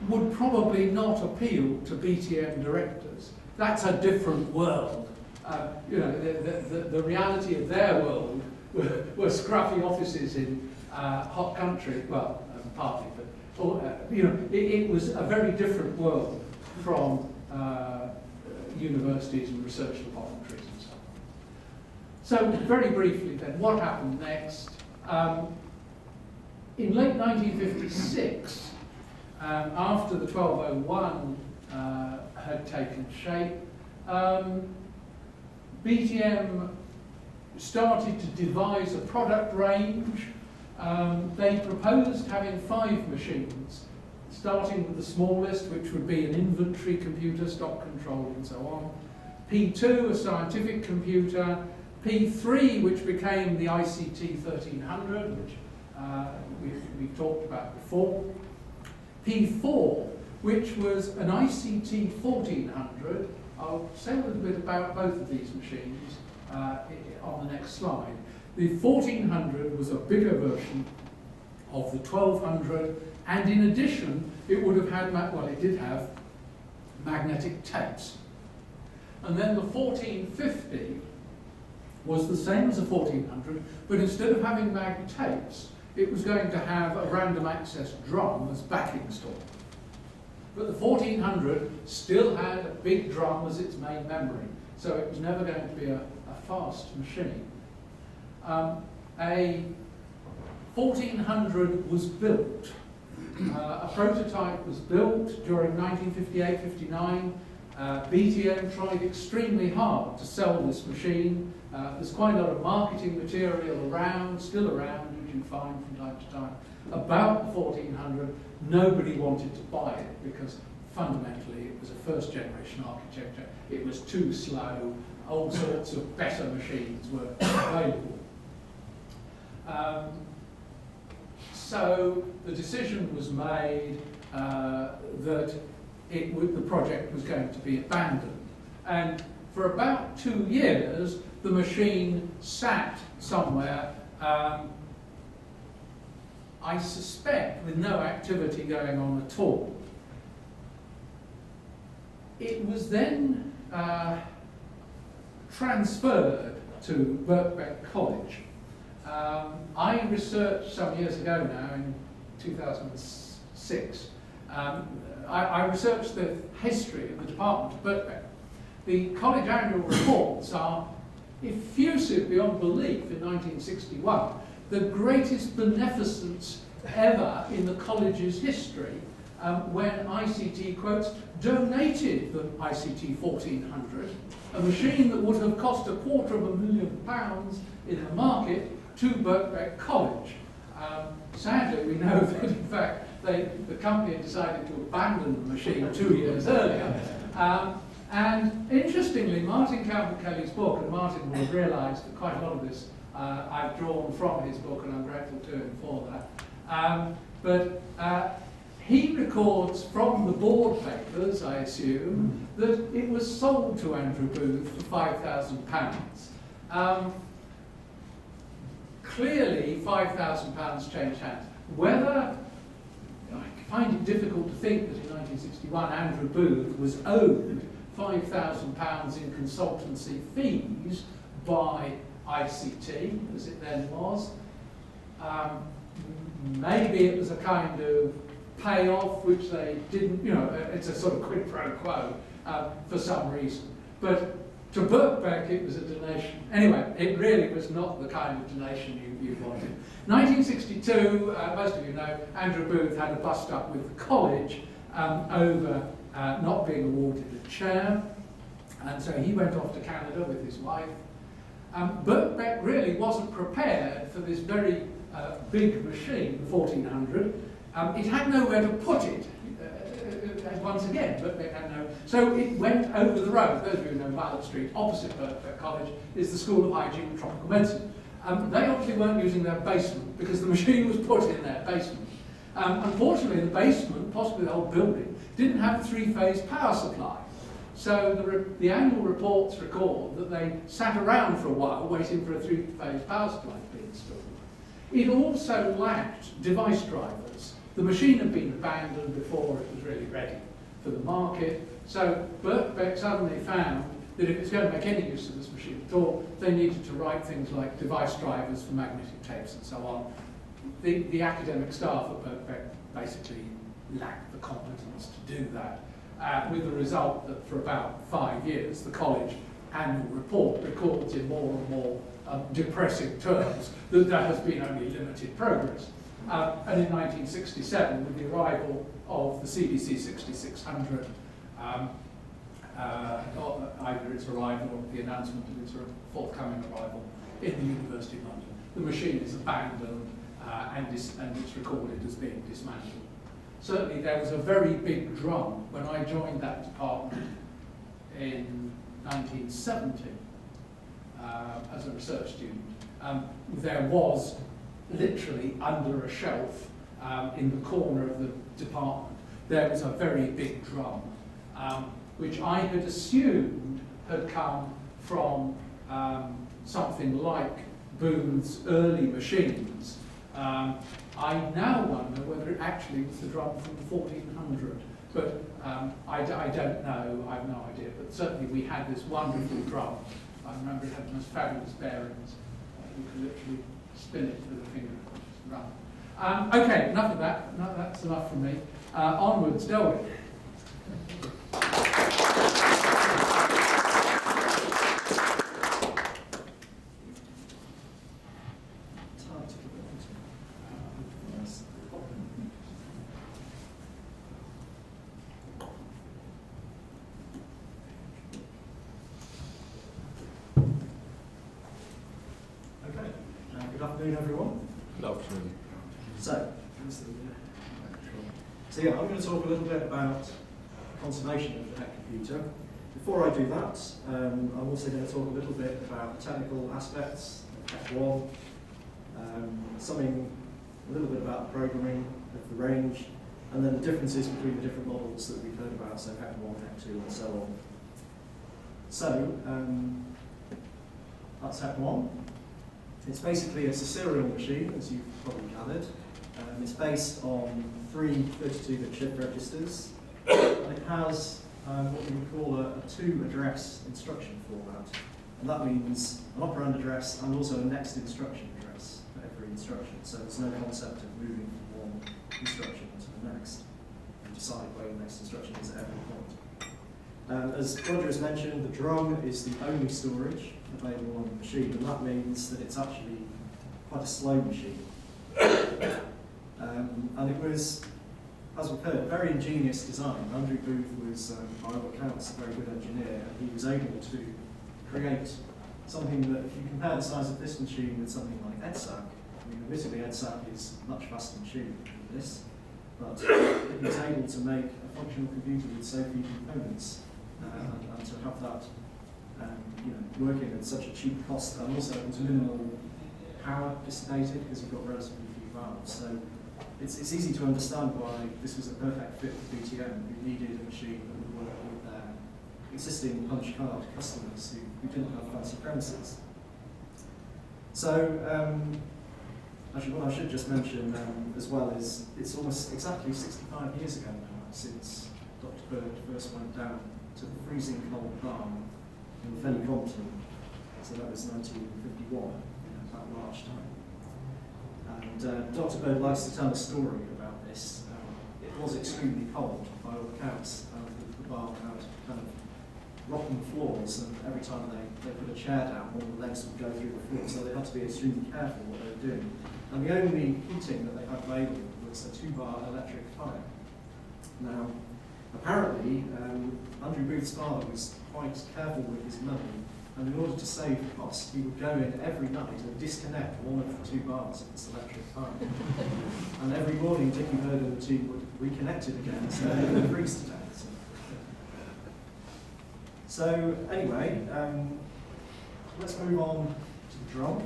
would probably not appeal to BTM directors. That's a different world. The reality of their world were scruffy offices in hot country, well, partly, but it was a very different world from universities and research laboratories and so on. So very briefly then, what happened next? In late 1956, after the 1201 had taken shape, BTM started to devise a product range. They proposed having 5 machines, starting with the smallest, which would be an inventory computer, stock control and so on. P2, a scientific computer. P3, which became the ICT 1300, which we've talked about before. P4, which was an ICT 1400. I'll say a little bit about both of these machines on the next slide. The 1400 was a bigger version of the 1200, and in addition, it would have had, well, it did have magnetic tapes. And then the 1450 was the same as the 1400, but instead of having mag tapes, it was going to have a random access drum as backing store. But the 1400 still had a big drum as its main memory, so it was never going to be a fast machine. A 1400 was built. A prototype was built during 1958-59. BTM tried extremely hard to sell this machine. There's quite a lot of marketing material around, still around, which you find from time to time, about the 1400. Nobody wanted to buy it because fundamentally it was a first generation architecture. It was too slow. All sorts of better machines were available. So the decision was made that the project was going to be abandoned. And for about 2 years, the machine sat somewhere, I suspect with no activity going on at all. It was then transferred to Birkbeck College. I researched some years ago now, in 2006, I researched the history of the department of Birkbeck. The college annual reports are effusive beyond belief in 1961. The greatest beneficence ever in the college's history when ICT, quotes, donated the ICT 1400, a machine that would have cost £250,000 in the market, to Birkbeck College. Sadly, we know that in fact the company had decided to abandon the machine 2 years earlier. And interestingly, Martin Campbell-Kelly's book, and Martin will have realised that quite a lot of this I've drawn from his book, and I'm grateful to him for that. But he records from the board papers, I assume, that it was sold to Andrew Booth for £5,000. Clearly, £5,000 changed hands. Whether, I find it difficult to think that in 1961 Andrew Booth was owed £5,000 in consultancy fees by ICT, as it then was. Maybe it was a kind of payoff which they didn't, it's a sort of quid pro quo for some reason. But To Birkbeck, it was a donation. Anyway, it really was not the kind of donation you wanted. 1962, most of you know, Andrew Booth had a bust-up with the college over not being awarded a chair, and so he went off to Canada with his wife. Birkbeck really wasn't prepared for this very big machine, the 1400. It had nowhere to put it. Once again, Birkbeck had no. So it went over the road. Those of you who know Violet Street, opposite Birkbeck College, is the School of Hygiene and Tropical Medicine. They obviously weren't using their basement because the machine was put in their basement. Unfortunately, the basement, possibly the whole building, didn't have a three-phase power supply. So the annual reports record that they sat around for a while waiting for a three-phase power supply to be installed. It also lacked device drivers. The machine had been abandoned before it was really ready for the market. So Birkbeck suddenly found that if it's going to make any use of this machine at all, they needed to write things like device drivers for magnetic tapes and so on. The academic staff at Birkbeck basically lacked the competence to do that, with the result that for about 5 years, the college annual report records in more and more depressing terms that there has been only limited progress. And in 1967, with the arrival of the CDC 6600, either its arrival or the announcement of its forthcoming arrival in the University of London, the machine is abandoned and it's recorded as being dismantled. Certainly there was a very big drum when I joined that department in 1970 as a research student. There was literally under a shelf in the corner of the department, there was a very big drum, which I had assumed had come from something like Booth's early machines. I now wonder whether it actually was the drum from 1400, but I don't know, I have no idea, but certainly we had this wonderful drum. I remember it had the most fabulous bearings. You could literally spin it with a finger, just run. Okay, enough of that. No, that's enough from me. Onwards, Delwyn. Good afternoon, everyone. Good afternoon. So yeah, I'm going to talk a little bit about conservation of the HEC computer. Before I do that, I'm also going to talk a little bit about the technical aspects of HEC1, something a little bit about the programming of the range, and then the differences between the different models that we've heard about, so HEC1, HEC2, and so on. So that's HEC1. It's a serial machine, as you've probably gathered. It's based on 3 32-bit shift registers, and it has what we would call a to-address instruction format. And that means an operand address and also a next instruction address for every instruction. So there's no concept of moving from one instruction to the next and decide where the next instruction is at every point. As Roger has mentioned, the drum is the only storage available on the machine, and that means that it's actually quite a slow machine. And it was, as we've heard, a very ingenious design. Andrew Booth was, by all accounts, a very good engineer, and he was able to create something that, if you compare the size of this machine with something like EDSAC, I mean, admittedly EDSAC is a much faster machine than this, but he was able to make a functional computer with so few components, and to have that working at such a cheap cost, and also with minimal power dissipated because you've got relatively few valves. So it's easy to understand why this was a perfect fit for BTM, who needed a machine that would work with their existing punch card customers who didn't have fancy premises. So actually what I should just mention as well is it's almost exactly 65 years ago now since Dr. Bird first went down to the freezing cold farm in Fenny Compton. So that was 1951, about March time. And Dr. Bird likes to tell a story about this. It was extremely cold, by all accounts. The bar had kind of rotten floors, and every time they put a chair down, one of the legs would go through the floor, so they had to be extremely careful what they were doing. And the only heating that they had available was a 2-bar electric fire. Now, apparently, Andrew Booth's father was quite careful with his money, and in order to save cost, he would go in every night and disconnect one of the 2 bars of this electric fire. And every morning, Dickie Bird and the team would reconnect it again, so they would freeze to death. So anyway, let's move on to the drum.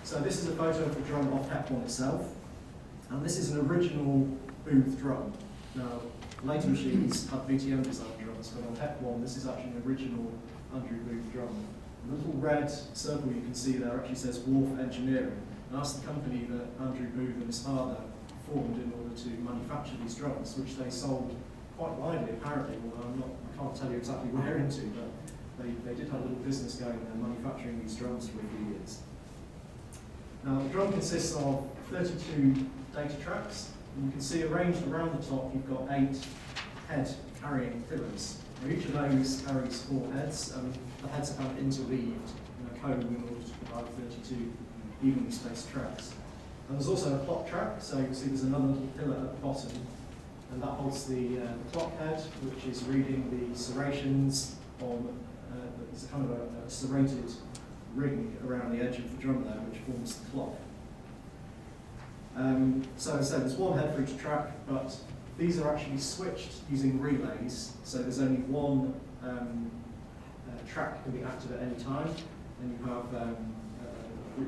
So this is a photo of the drum off HEC1 itself, and this is an original Booth drum. Now, later machines had BTM design drums, but on HEC1 this is actually an original Andrew Booth drum. The little red circle you can see there actually says Wharf Engineering, and that's the company that Andrew Booth and his father formed in order to manufacture these drums, which they sold quite widely apparently, although I can't tell you exactly where into, but they did have a little business going there manufacturing these drums for a few years. Now the drum consists of 32 data tracks, and you can see arranged around the top you've got 8 head carrying pillars. Now, each of those carries 4 heads, and the heads are kind of interleaved in a cone in order to provide 32 evenly spaced tracks. And there's also a clock track, so you can see there's another little pillar at the bottom, and that holds the clock head, which is reading the serrations on, it's a kind of a serrated ring around the edge of the drum there, which forms the clock. So as I said, there's 1 head for each track, but these are actually switched using relays, so there's only 1 track can be active at any time, and you have a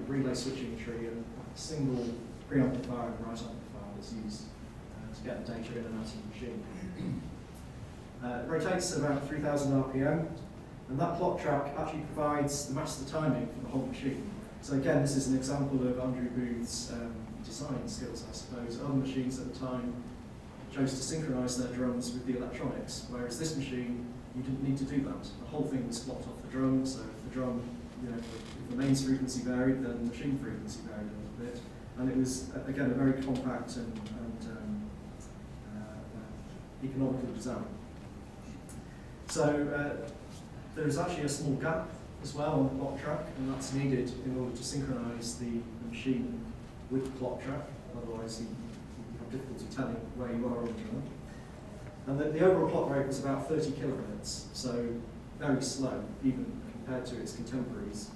relay switching tree and a single preamplifier and right amplifier that's used to get the data in and out of the machine. It rotates at about 3,000 RPM, and that clock track actually provides the master timing for the whole machine. So again, this is an example of Andrew Booth's design skills, I suppose. Other machines at the time chose to synchronise their drums with the electronics, whereas this machine, you didn't need to do that. The whole thing was clocked off the drum, so if the drum, if the mains frequency varied, then the machine frequency varied a little bit. And it was, again, a very compact and economical design. So there's actually a small gap as well on the clock track, and that's needed in order to synchronise the machine with the clock track, otherwise you have difficulty telling where you are on the drum. And the overall clock rate was about 30 kilohertz, so very slow, even compared to its contemporaries.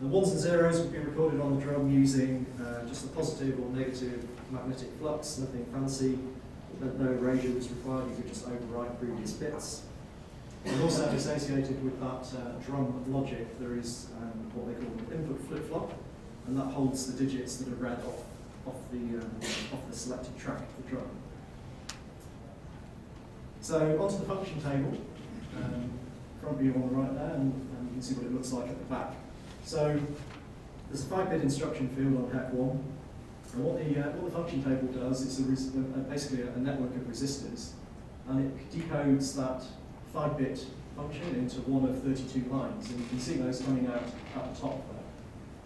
The 1s and 0s would be recorded on the drum using just the positive or negative magnetic flux, nothing fancy. No erasure was required, you could just overwrite previous bits. And also associated with that drum logic, there is what they call an input flip-flop, and that holds the digits that are read off the selected track of the drum. So onto the function table, front view on the right there, and you can see what it looks like at the back. So there's a 5-bit instruction field on HEC1, and what the function table does is basically a network of resistors, and it decodes that 5-bit function into one of 32 lines, and you can see those coming out at the top there.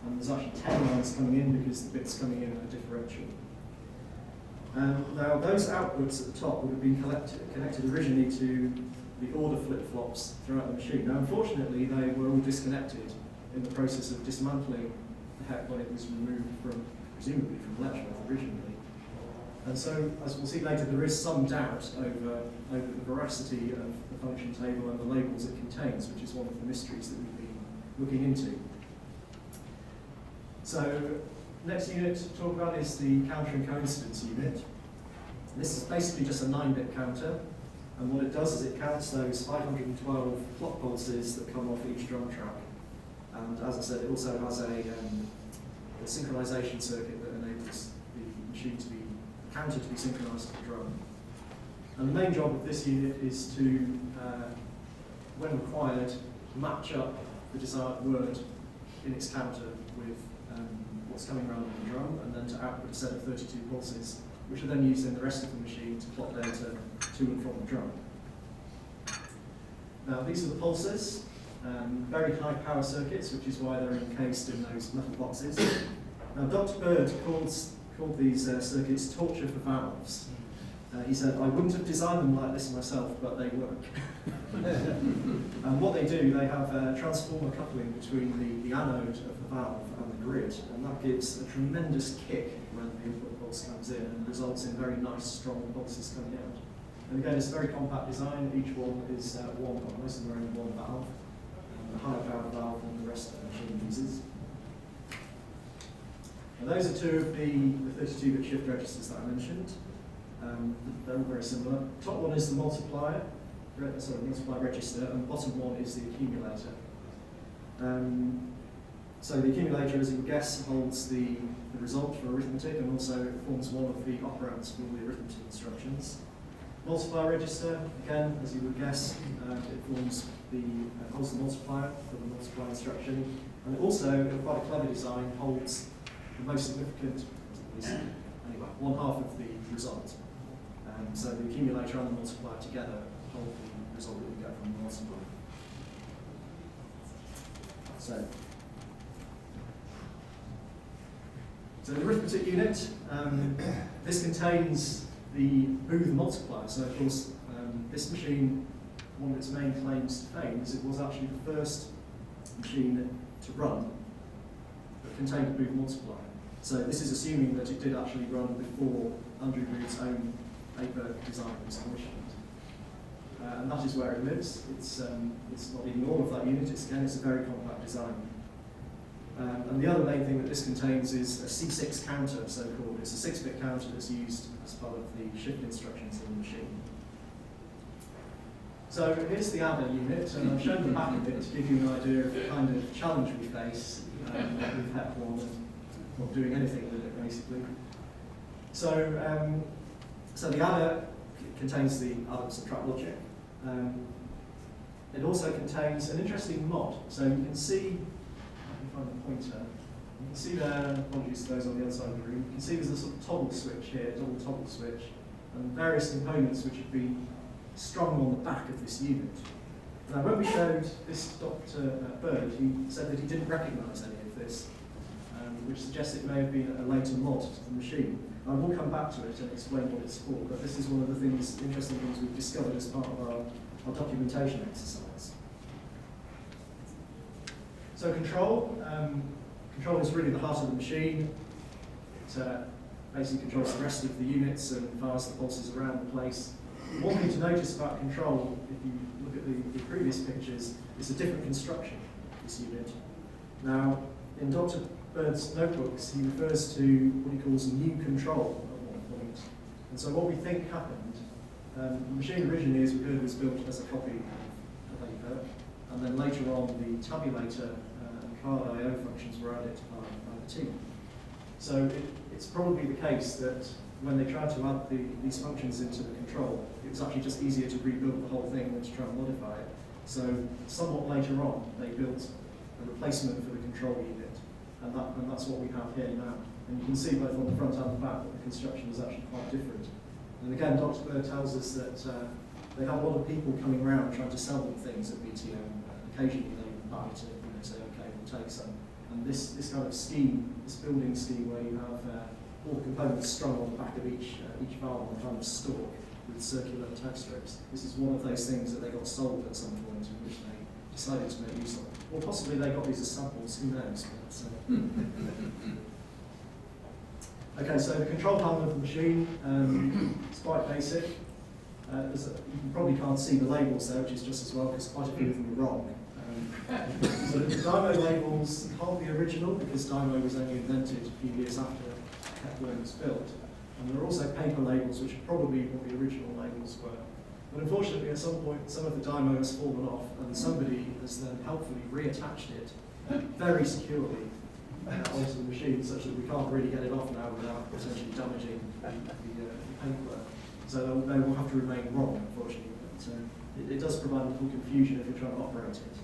And there's actually 10 lines coming in because the bit's coming in at a differential. Now those outputs at the top would have been connected originally to the order flip-flops throughout the machine. Now unfortunately they were all disconnected in the process of dismantling the HEC when it was removed from, presumably from Letchworth originally. And so, as we'll see later, there is some doubt over the veracity of the function table and the labels it contains, which is one of the mysteries that we've been looking into. So, next unit to talk about is the counter and coincidence unit. This is basically just a 9-bit counter, and what it does is it counts those 512 clock pulses that come off each drum track. And as I said, it also has a synchronization circuit that enables the machine to be counter to be synchronized to the drum. And the main job of this unit is to, when required, match up the desired word in its counter with what's coming around on the drum, and then to output a set of 32 pulses, which are then used in the rest of the machine to plot data to and from the drum. Now these are the pulses, very high power circuits, which is why they're encased in those metal boxes. Now Dr. Bird called these circuits torture for valves, He said, I wouldn't have designed them like this myself, but they work. And what they do, they have a transformer coupling between the anode of the valve and the grid, and that gives a tremendous kick when the input pulse comes in and results in very nice, strong pulses coming out. And again, it's a very compact design. Each one is one, or most of them are only one valve, a higher powered valve than the rest of the machine uses. And those are two of the 32-bit shift registers that I mentioned. They're all very similar. The top one is the multiplier register, and the bottom one is the accumulator. So the accumulator, as you would guess, holds the result for arithmetic, and also it forms one of the operands for all the arithmetic instructions. Multiplier register, again, as you would guess, it holds the multiplier for the multiply instruction, and it also, in quite a clever design, holds the most significant, anyway, one half of the result. So the accumulator and the multiplier together hold the result that we get from the multiplier. So the arithmetic unit, this contains the Booth multiplier. So of course, this machine, one of its main claims to fame is it was actually the first machine to run that contained a Booth multiplier. So this is assuming that it did actually run before Andrew Booth's own paper design was commissioned. And that is where it lives. It's not even all of that unit, it's a very compact design. And the other main thing that this contains is a C6 counter, so-called. It's a 6-bit counter that's used as part of the shift instructions in the machine. So here's the adder unit, and I've shown the back of it to give you an idea of the kind of challenge we face with HEC1 and not doing anything with it, basically. So, so the adder contains the add and subtract logic. It also contains an interesting mod. So you can see, I can find the pointer. You can see there, apologies to those on the other side of the room, you can see there's a sort of toggle switch here, double toggle switch, and various components which have been strung on the back of this unit. Now when we showed this Dr. Bird, he said that he didn't recognise any of this, which suggests it may have been a later mod to the machine. I will come back to it and explain what it's for, but this is one of the things, interesting things we've discovered as part of our documentation exercise. So control. Control is really the heart of the machine. It basically controls the rest of the units and fires the pulses around the place. One thing to notice about control, if you look at the previous pictures, it's a different construction, this unit. Now, in Dr. Bird's notebooks, he refers to what he calls a new control at one point. And so what we think happened, the machine originally, as we heard, was built as a copy of paper, and then later on the tabulator and card I/O functions were added by the team. So it's probably the case that when they tried to add these functions into the control, it was actually just easier to rebuild the whole thing than to try and modify it. So somewhat later on, they built a replacement for the control unit. And that's what we have here now. And you can see both on the front and the back that the construction is actually quite different. And again, Dr. Bird tells us that they have a lot of people coming around trying to sell them things at BTM. Occasionally they buy to say, okay, we'll take some. And this kind of scheme, this building scheme where you have all the components strung on the back of each valve on a kind of stalk with circular tag strips. This is one of those things that they got sold at some point in which they decided to make use of. Or possibly they got these as samples, who knows. But, okay, so the control panel of the machine, it's quite basic. You probably can't see the labels there, which is just as well, because quite a few of them are wrong. So the Dymo labels can't be original, because Dymo was only invented a few years after HEC1 was built. And there are also paper labels, which are probably what the original labels were. But unfortunately, at some point, some of the Dymo has fallen off, and somebody has then helpfully reattached it very securely onto the machine, such that we can't really get it off now without potentially damaging the paintwork. So they will have to remain wrong, unfortunately. But it does provide a little confusion if you're trying to operate it.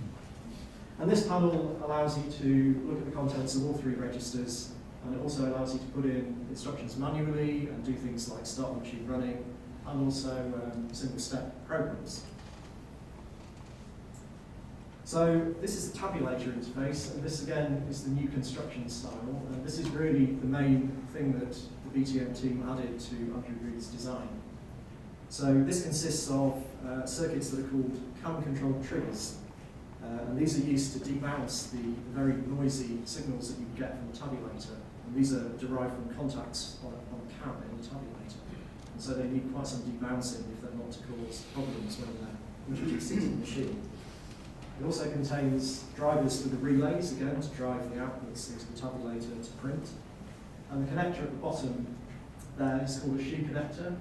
And this panel allows you to look at the contents of all three registers, and it also allows you to put in instructions manually and do things like start the machine running, and also single-step programs. So this is the tabulator interface, and this again is the new construction style, and this is really the main thing that the BTM team added to Andrew Booth's design. So this consists of circuits that are called cam-controlled triggers, and these are used to debounce the very noisy signals that you get from the tabulator. And these are derived from contacts on a cam in the tabulator. And so they need quite some debouncing if they're not to cause problems when they're introduced into the machine. It also contains drivers for the relays, again, to drive the outputs into the tabulator to print. And the connector at the bottom there is called a shoe connector,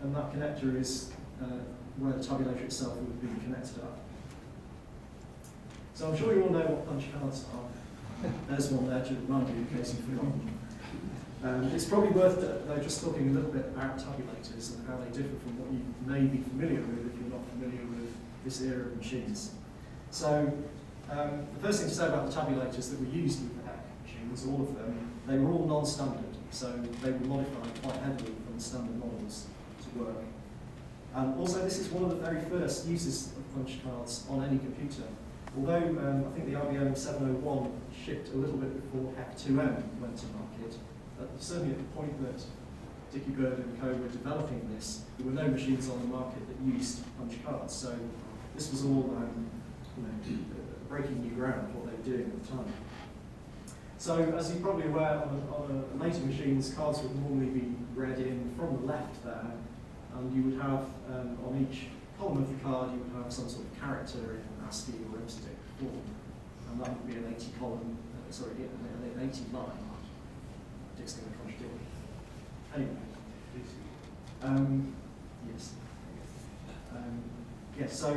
and that connector is where the tabulator itself would be connected up. So I'm sure you all know what punch cards are. There's one there to remind you in case you've forgotten. It's probably worth though just talking a little bit about tabulators and how they differ from what you may be familiar with if you're not familiar with this era of machines. So the first thing to say about the tabulators that were used with the HEC machines, all of them, they were all non-standard, so they were modified quite heavily from the standard models to work. And also this is one of the very first uses of punch cards on any computer. Although I think the IBM 701 shipped a little bit before HEC1 went to market, certainly at the point that Dickie Bird and co were developing this, there were no machines on the market that used punch cards. So this was all breaking new ground, what they were doing at the time. So as you're probably aware, on later machines, cards would normally be read in from the left there, and you would have, on each column of the card, you would have some sort of character in ASCII or MSTIC form, and that would be an 80 column, an 80 line. Dick's going to contradict me. Anyway. Yes. Yes, so,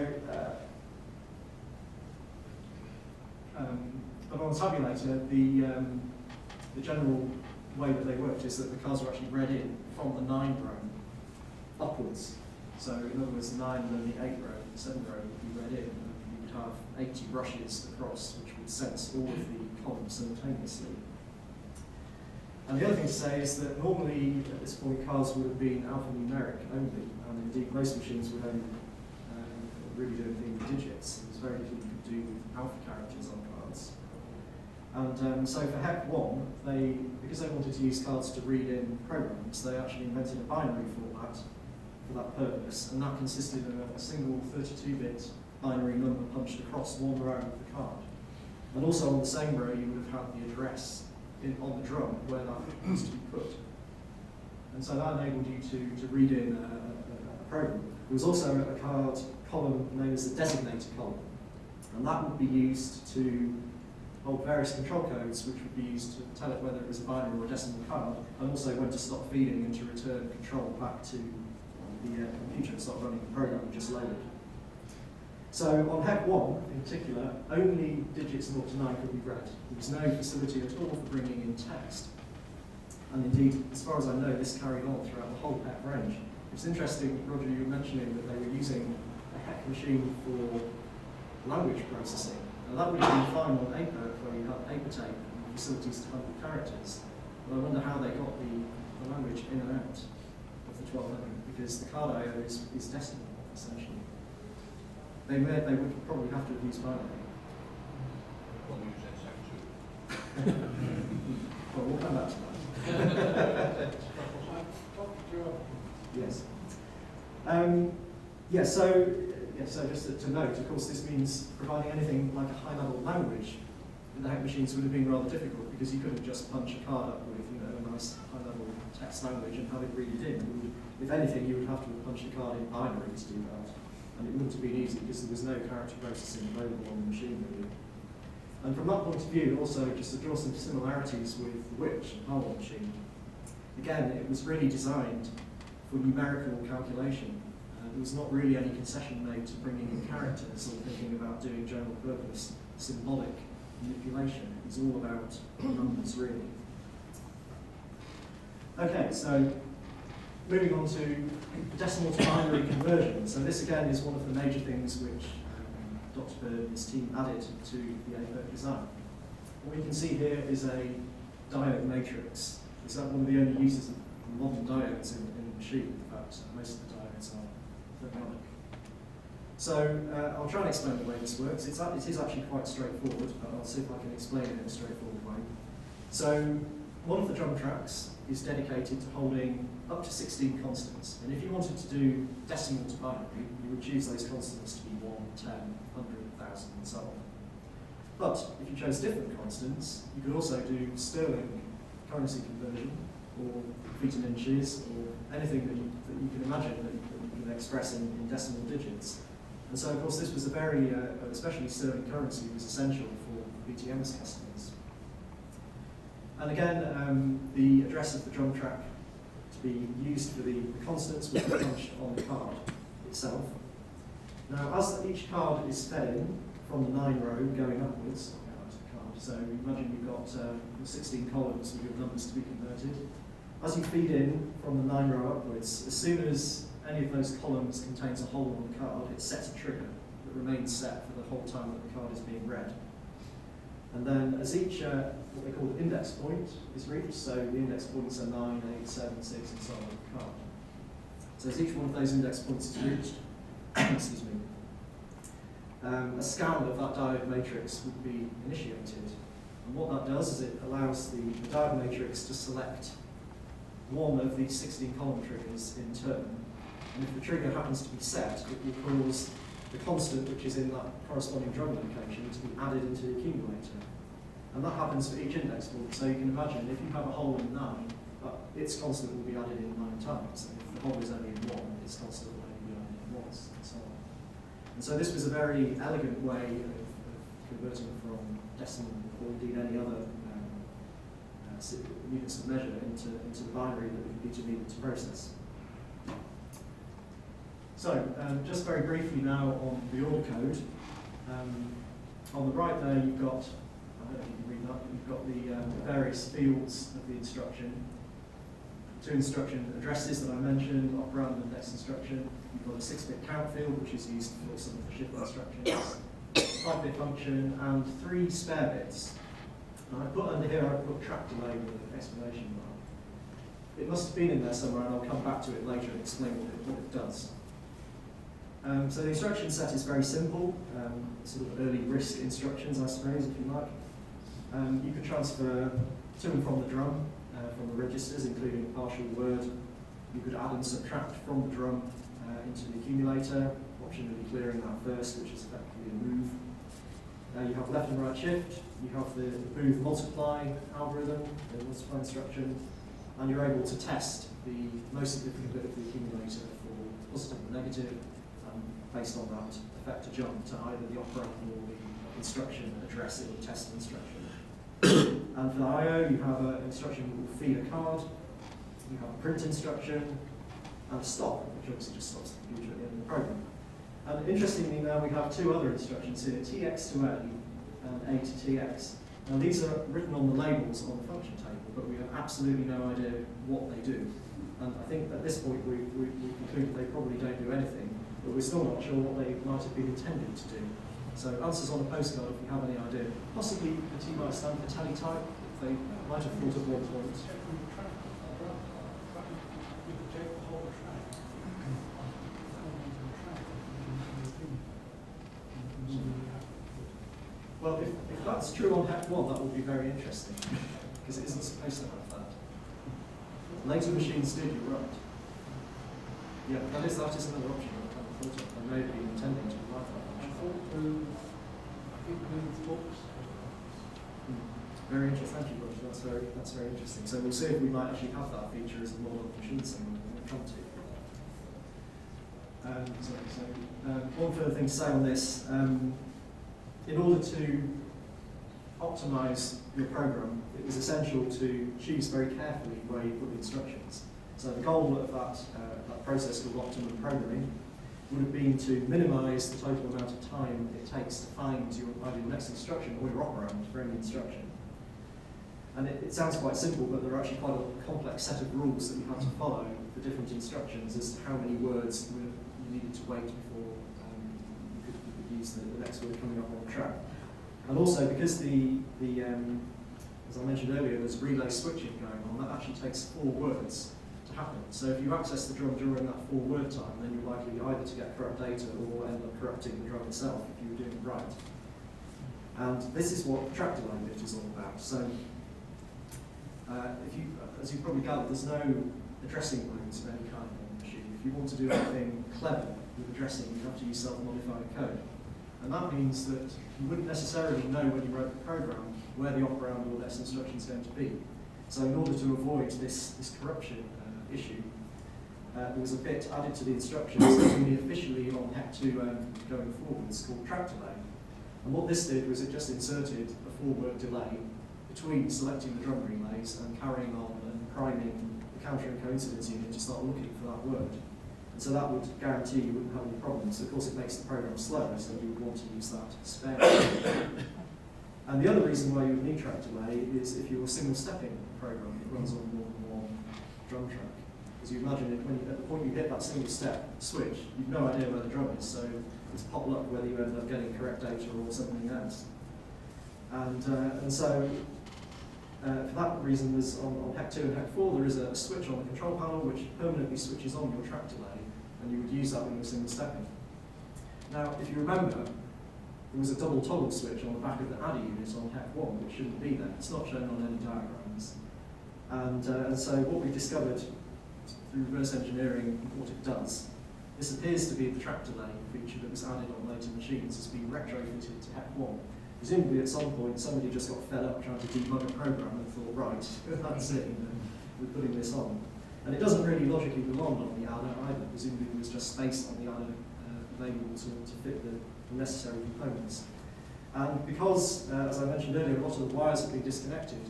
but on the tabulator, the general way that they worked is that the cards were actually read in from the 9 row upwards. So in other words, the 9 and then the 8 row, the 7 row would be read in, and you would have 80 brushes across, which would sense all of the columns simultaneously. And the other thing to say is that normally at this point cards would have been alphanumeric only, and indeed most machines would only really do anything with digits. There was very little you could do with alpha characters on cards. And so for HEC1, because they wanted to use cards to read in programs, they actually invented a binary format for that purpose, and that consisted of a single 32-bit binary number punched across one row of the card. And also on the same row you would have had the address on the drum where that was to be put. And so that enabled you to read in a program. There was also a card column known as the designator column, and that would be used to hold various control codes which would be used to tell it whether it was a binary or a decimal card, and also when to stop feeding and to return control back to the computer and start running the program we just loaded. So on HEC1 in particular, only digits 0 to 9 could be read. There was no facility at all for bringing in text. And indeed, as far as I know, this carried on throughout the whole HEC range. It's interesting, Roger, you were mentioning that they were using a HEC machine for language processing. And that would have been fine on APERC, where you had paper tape and facilities to handle characters. But I wonder how they got the language in and out of the 1200, because the card I/O is decimal, essentially. They would probably have to have used binary. Well, we use HEC2. Well, we'll come back to that. Yes. So just to note, of course, this means providing anything like a high-level language in the HEC machines would have been rather difficult, because you couldn't just punch a card up with a nice high-level text language and have it read it in. If anything, you would have to have punched a card in binary to do that. And it wouldn't have been easy because there was no character processing available on the machine really. And from that point of view, also just to draw some similarities with the Witch, the Harwell machine. Again, it was really designed for numerical calculation. There was not really any concession made to bringing in characters or thinking about doing general purpose symbolic manipulation. It was all about numbers really. Okay, so moving on to decimal to binary conversion. So this again is one of the major things which Dr. Bird and his team added to the APERC design. What we can see here is a diode matrix. Is that one of the only uses of modern diodes in the machine? In fact, most of the diodes are thermonic. So I'll try and explain the way this works. It is actually quite straightforward, but I'll see if I can explain it in a straightforward way. So one of the drum tracks is dedicated to holding up to 16 constants. And if you wanted to do decimal to binary, you would choose those constants to be 1, 10, 100, 1,000, and so on. But if you chose different constants, you could also do sterling currency conversion, or feet and inches, or anything that you can imagine that you can express in decimal digits. And so, of course, this was a very, especially sterling currency, was essential for BTM's customers. And again, the address of the drum track to be used for the constants was punched on the card itself. Now, as each card is fed in from the 9 row going upwards, so imagine you've got 16 columns with your numbers to be converted. As you feed in from the 9 row upwards, as soon as any of those columns contains a hole on the card, it sets a trigger that remains set for the whole time that the card is being read. And then as each, what they call index point is reached, so the index points are 9, 8, 7, 6, and so on the card. So as each one of those index points is reached, excuse me, a scan of that diode matrix would be initiated. And what that does is it allows the diode matrix to select one of these 16 column triggers in turn. And if the trigger happens to be set, it will cause the constant which is in that corresponding drum location to be added into the accumulator. And that happens for each index point. So you can imagine if you have a hole in 9, its constant will be added in 9 times. And if the hole is only in 1, its constant will only be added in once, and so on. And so this was a very elegant way of converting from decimal, or indeed any other units of measure into the binary that would be needed to process. So, just very briefly now on the order code. On the right there you've got, I don't know if you can read that, you've got the various fields of the instruction. 2 instruction addresses that I mentioned, operand and next instruction. You've got a 6-bit count field, which is used for some of the shift instructions. 5-bit function, and 3 spare bits. And I put under here, I put track delay with an exclamation mark. It must have been in there somewhere, and I'll come back to it later and explain what it does. So the instruction set is very simple, sort of early RISC instructions, I suppose, if you like. You can transfer to and from the drum, from the registers, including partial word. You could add and subtract from the drum into the accumulator, optionally clearing that first, which is effectively a move. You have left and right shift, you have the move multiply algorithm, the multiply instruction, and you're able to test the most significant bit of the accumulator for positive and negative, based on that, effect a jump to either the operand or the instruction address in the test instruction. And for the I/O, you have an instruction that will feed a card, you have a print instruction, and a stop, which obviously just stops the computer at the end of the program. And interestingly now we have 2 other instructions here, TX to A and A to TX. Now these are written on the labels on the function table, but we have absolutely no idea what they do. And I think at this point we conclude that they probably don't do anything, but we're still not sure what they might have been intended to do. So answers on a postcard if you have any idea. Possibly the T might stand for teletype, if they might have thought at one point. Well, if that's true on HEC1, that would be very interesting, because it isn't supposed to have that. Later machines do, you're right. Yeah, that is another option that I haven't thought of. I may have been intending to write that option. I think with books. Very interesting, thank you, Roger. That's very interesting. So we'll see if we might actually have that feature as a model of machine signal when we come to. One further thing to say on this. In order to optimize your program, it was essential to choose very carefully where you put the instructions. So the goal of that process called optimum programming would have been to minimize the total amount of time it takes to find either your next instruction or your operand for any instruction. And it sounds quite simple, but there are actually quite a complex set of rules that you have to follow for different instructions as to how many words you needed to wait before you could use the next word coming up on track. And also because as I mentioned earlier, there's relay switching going on, that actually takes 4 words to happen. So if you access the drum during that 4-word time, then you're likely either to get corrupt data or end up corrupting the drum itself if you were doing it right. And this is what the track delay bit is all about. So As you probably gathered, there's no addressing modes of any kind on the machine. If you want to do anything clever with addressing, you have to use self-modifying code. And that means that you wouldn't necessarily know when you wrote the program where the operand or less instruction is going to be. So in order to avoid this corruption issue, there was a bit added to the instructions only officially on HEC2 going forwards called track delay. And what this did was it just inserted a 4-word delay between selecting the drum relays and carrying on and priming the counter and coincidence unit to start looking for that word. And so that would guarantee you wouldn't have any problems. Of course, it makes the program slower, so you would want to use that sparingly. And the other reason why you would need track delay is if you were single-stepping a program that runs on more than one drum track. As you imagine it, at the point you hit that single step switch, you've no idea where the drum is, so it's pot luck whether you end up getting correct data or something else. And so, for that reason, there's on HEC2 and HEC4, there is a switch on the control panel which permanently switches on your track delay, and you would use that when you're single stepping. Now, if you remember, there was a double toggle switch on the back of the adder unit on HEC1, which shouldn't be there. It's not shown on any diagrams. And so what we discovered through reverse engineering what it does, this appears to be the track delay feature that was added on later machines. It's been retrofitted to HEC1. Presumably at some point somebody just got fed up trying to debug a program and thought, right, that's it, we're putting this on. And it doesn't really logically belong on the adder either. Presumably there was just space on the adder available to fit the necessary components. And because, as I mentioned earlier, a lot of the wires have been disconnected,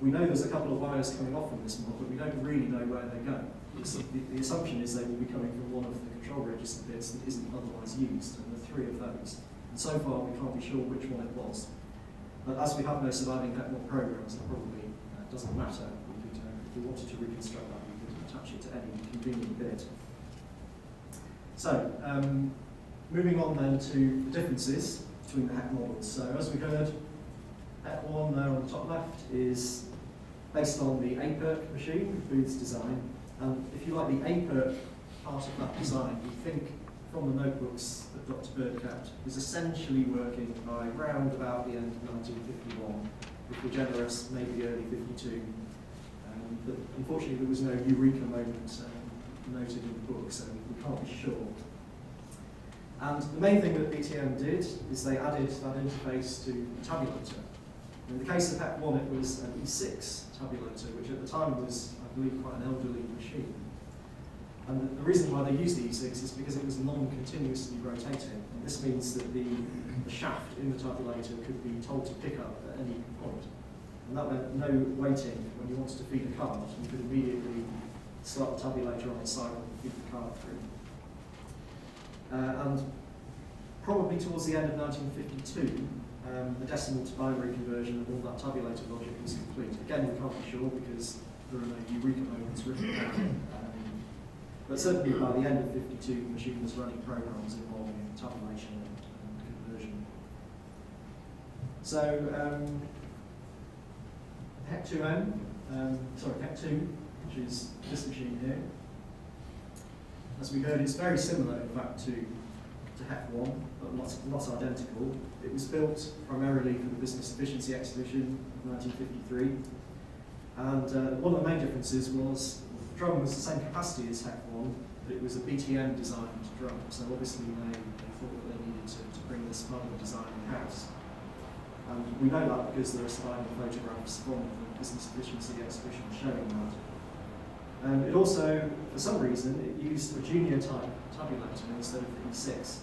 we know there's a couple of wires coming off from this mod, but we don't really know where they go. The assumption is they will be coming from one of the control register bits that isn't otherwise used, and there are 3 of those. And so far we can't be sure which one it was. But as we have no surviving HEC1 programs, it probably doesn't matter. If we wanted to reconstruct that, we could attach it to any convenient bit. So, moving on then to the differences between the HEC models. So as we heard, HEC1 there on the top left is based on the APERC machine, Booth's design. And if you like the APERC part of that design, you think from the notebooks that Dr. Bird kept, was essentially working by round about the end of 1951. If we're generous, maybe early 52. But unfortunately there was no eureka moment noted in the book, so we can't be sure. And the main thing that BTM did is they added that interface to the tabulator. In the case of HEC1, it was an E6 tabulator, which at the time was, I believe, quite an elderly machine. And the reason why they used the E6 is because it was non-continuously rotating. And this means that the shaft in the tabulator could be told to pick up at any point. And that meant no waiting when you wanted to feed a card. You could immediately start the tabulator on its cycle and feed the card through. And probably towards the end of 1952, the decimal to binary conversion of all that tabulator logic was complete. Again, we can't be sure because there are no eureka moments written down. But certainly by the end of 52, the machine was running programs involving tabulation and conversion. So HEC2, which is this machine here, as we heard, it's very similar, in fact, to HEC1, but not identical. It was built primarily for the Business Efficiency Exhibition of 1953. And one of the main differences was the drum was the same capacity as HEC1, but it was a BTM designed drum. So obviously they thought that they needed to bring this part of the design in-house. And we know that because there are surviving photographs from the Business Efficiency Exhibition showing that. It also, for some reason, it used a junior type tabulator instead of the E6.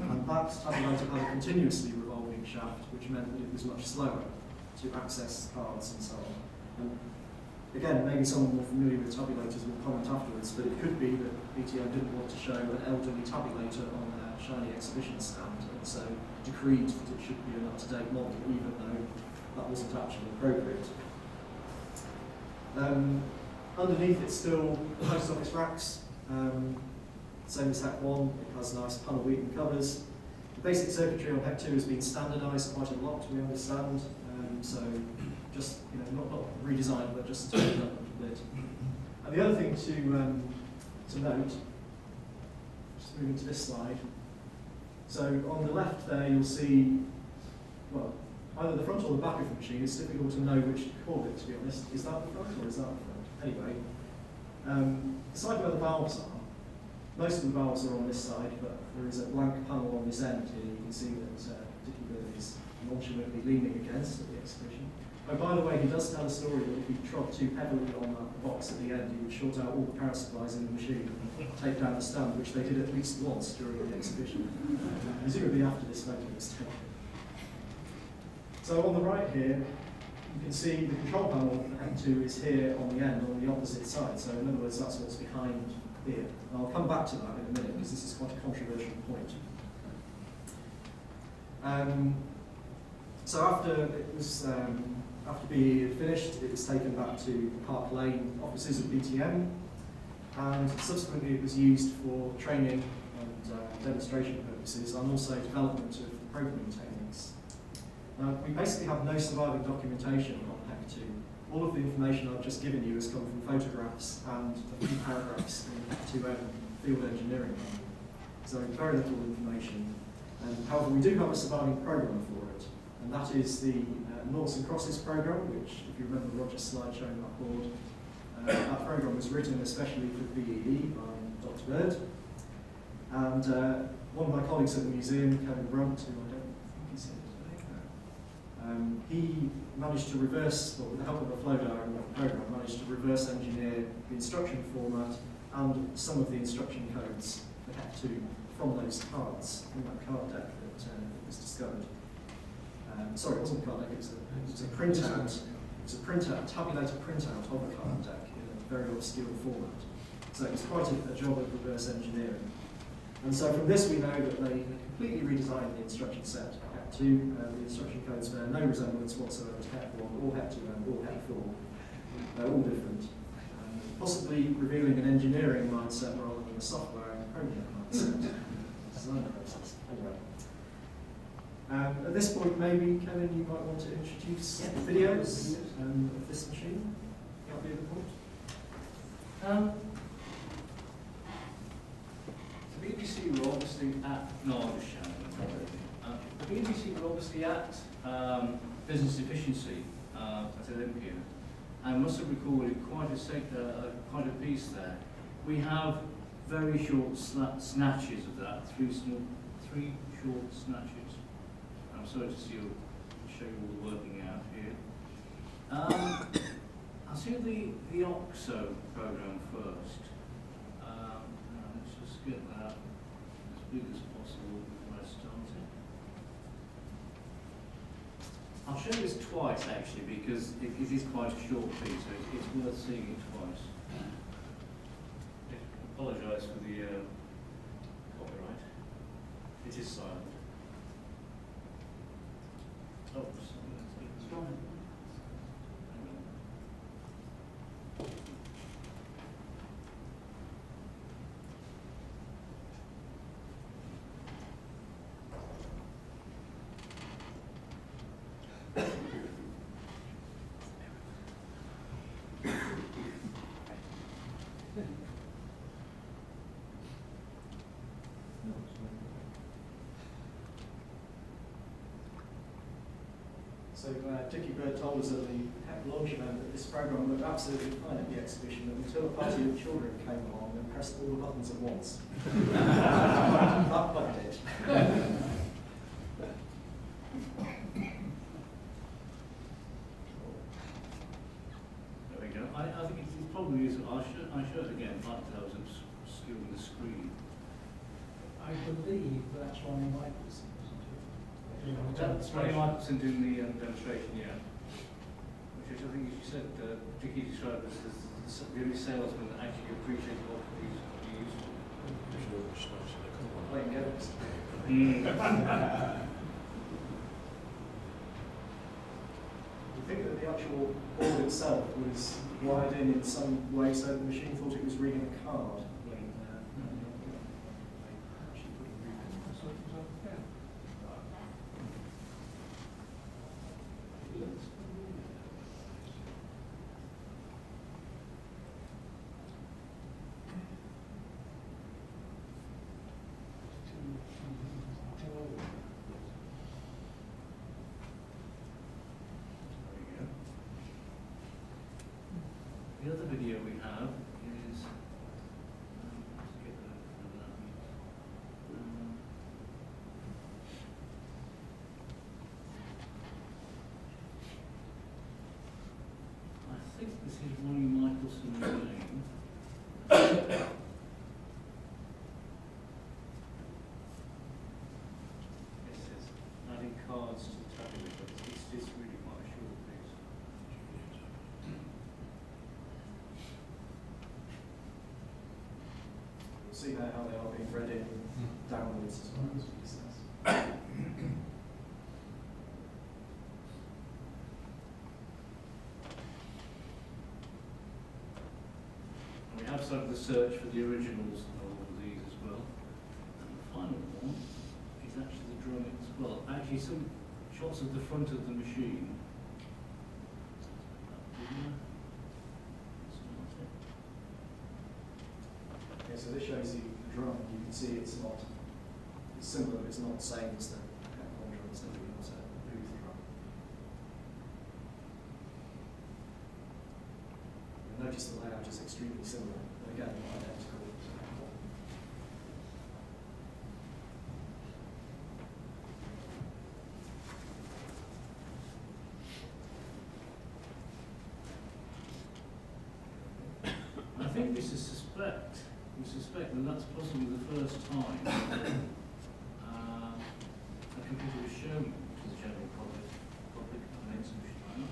And that tabulator had a continuously revolving shaft, which meant that it was much slower to access cards and so on. And again, maybe someone more familiar with tabulators will comment afterwards, but it could be that BTM didn't want to show an elderly tabulator on their shiny exhibition stand, and so decreed that it should be an up-to-date model, even though that wasn't actually appropriate. Underneath it's still post office racks, same as HEC1, it has nice panel Wheaton covers. The basic circuitry on HEC2 has been standardised quite a lot, we understand, so just, not redesigned, but just turned up a little bit. And the other thing to note, just moving to this slide, so on the left there you'll see, well, either the front or the back of the machine. It's difficult to know which to call it, to be honest. Is that the front or is that the front? Anyway, the side where the valves are, most of the valves are on this side, but there is a blank panel on this end here. You can see that Dickie Bird is nonchalantly leaning against at the exhibition. Oh, by the way, he does tell a story that if he trod too heavily on that box at the end, he would short out all the power supplies in the machine and take down the stand, which they did at least once during the exhibition, presumably after this photo was taken. So on the right here, you can see the control panel M2 is here on the end, on the opposite side. So in other words, that's what's behind here. And I'll come back to that in a minute, because this is quite a controversial point. So after it was after BE had finished, it was taken back to Park Lane offices of BTM, and subsequently it was used for training and demonstration purposes, and also development of programming techniques. We basically have no surviving documentation on HEC2. All of the information I've just given you has come from photographs and a few paragraphs in HEC2M field engineering. So very little information. However, we do have a surviving program for it, and that is the Noughts and Crosses program, which, if you remember Roger's slide showing that board, that program was written especially for BEE by Dr. Bird. And one of my colleagues at the museum, Kevin Brunt, who I don't think he's here today, he managed to reverse, or with the help of a flow diagram of the program, managed to reverse engineer the instruction format and some of the instruction codes for HEC2 from those cards, from that card deck that was discovered. Sorry, it wasn't a card deck, it was a printout. It was a printout, tabulated printout of a card deck in a very obscure format. So it was quite a job of reverse engineering. And so from this we know that they completely redesigned the instruction set for HEC2. The instruction codes bear no resemblance whatsoever to HEC1 or HEC2M or HEC4. They're all different. Possibly revealing an engineering mindset rather than a software and programming mindset. Design process. Anyway. At this point, maybe, Kevin, you might want to introduce videos of this machine. That be the point. The BBC were obviously at, no, I'm just shouting. The BBC were obviously at business efficiency at Olympia, and must have recorded quite a piece there. We have very short snatches of that, three short snatches. I'm sorry to see you show you all working out here. I'll see the OXO program first. Let's just get that as big as possible before I start it. I'll show you this twice actually, because it is quite a short piece, so it's worth seeing it twice. I apologise for the copyright. It is silent. Oh, it's fine. So Dickie Bird told us at the HEC launch event that this program looked absolutely fine at the exhibition until a party of children came along and pressed all the buttons at once. That bugged it. There we go. I think it probably is. I'll show it again, but I was obscuring the screen. I believe that's Ronnie Michaelson, isn't it? That's Ronnie Michaelson doing the demonstration, yeah. Which is, I think, as you said, Dickie described this as the only salesman that actually appreciated what he's used. Playing games. I think that the actual board itself was wired in some way so the machine thought it was reading a card. see there how they are being read in downwards as well as recess. We have started the search for the originals of all of these as well. And the final one is actually the drum as well. Actually, some shots of the front of the machine. Okay, so this shows you the drum. You can see it's similar, but it's not the same as the HEC1 drums that we use at the booth drum. You'll notice the layout is extremely similar, but again, not identical to HEC1. I think we suspect that that's possibly the first time a computer was shown to the general public on an exhibition like that.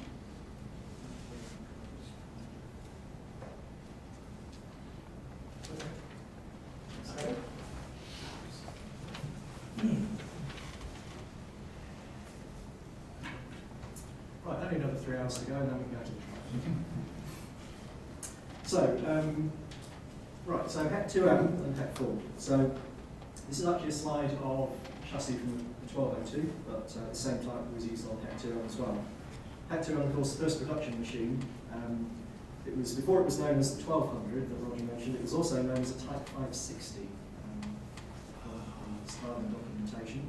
Right, only another 3 hours to go, and then we can go to the trial. So, right, so HEC2M and HEC4. So, this is actually a slide of chassis from the 1202, but at the same time it was used on HEC2M as well. HEC2M, of course, the first production machine. Before it was known as the 1200 that Roger mentioned, it was also known as a Type 560 for the style and documentation.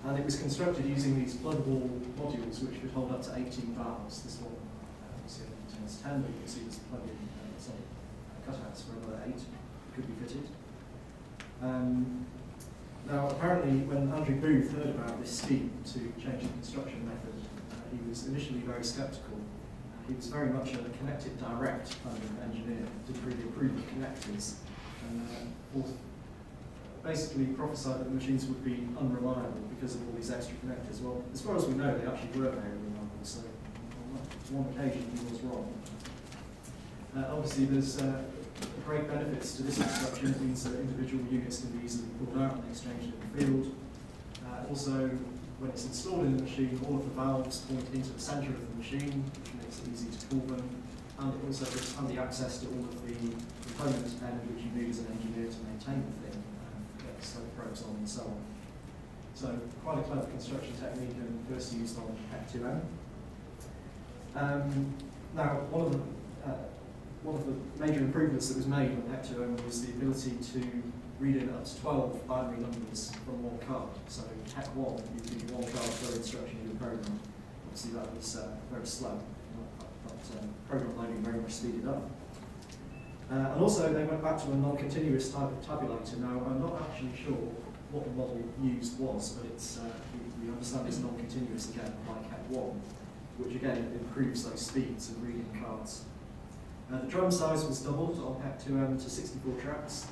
And it was constructed using these pluggable modules which could hold up to 18 valves. This one obviously contains 10, but you can see there's plug-in cutouts for another 8 that could be fitted. Now, apparently, when Andrew Booth heard about this scheme to change the construction method, he was initially very sceptical. He was very much a connected direct kind of engineer, didn't really approve of connectors, and basically prophesied that the machines would be unreliable because of all these extra connectors. Well, as far as we know, they actually were very reliable, so on one occasion he was wrong. Obviously, there's great benefits to this construction. It means that individual units can be easily pulled out and exchanged in the field. Also, when it's installed in the machine, all of the valves point into the centre of the machine, which makes it easy to pull them. And it also gives handy access to all of the components and which you need as an engineer to maintain the thing, get the slope probes on and so on. So quite a clever construction technique and first used on HEC2M. Now, one of the major improvements that was made on HEC2M was the ability to read in up to 12 binary numbers from one card. So HEC1, you do one card per instruction in your program. Obviously that was very slow, but program loading very much speeded up. And also they went back to a non-continuous type of tabulator. Now I'm not actually sure what the model used was, but it's we understand it's non-continuous again, like HEC1, which again improves those speeds of reading cards. The drum size was doubled on HEC2M to 64 tracks.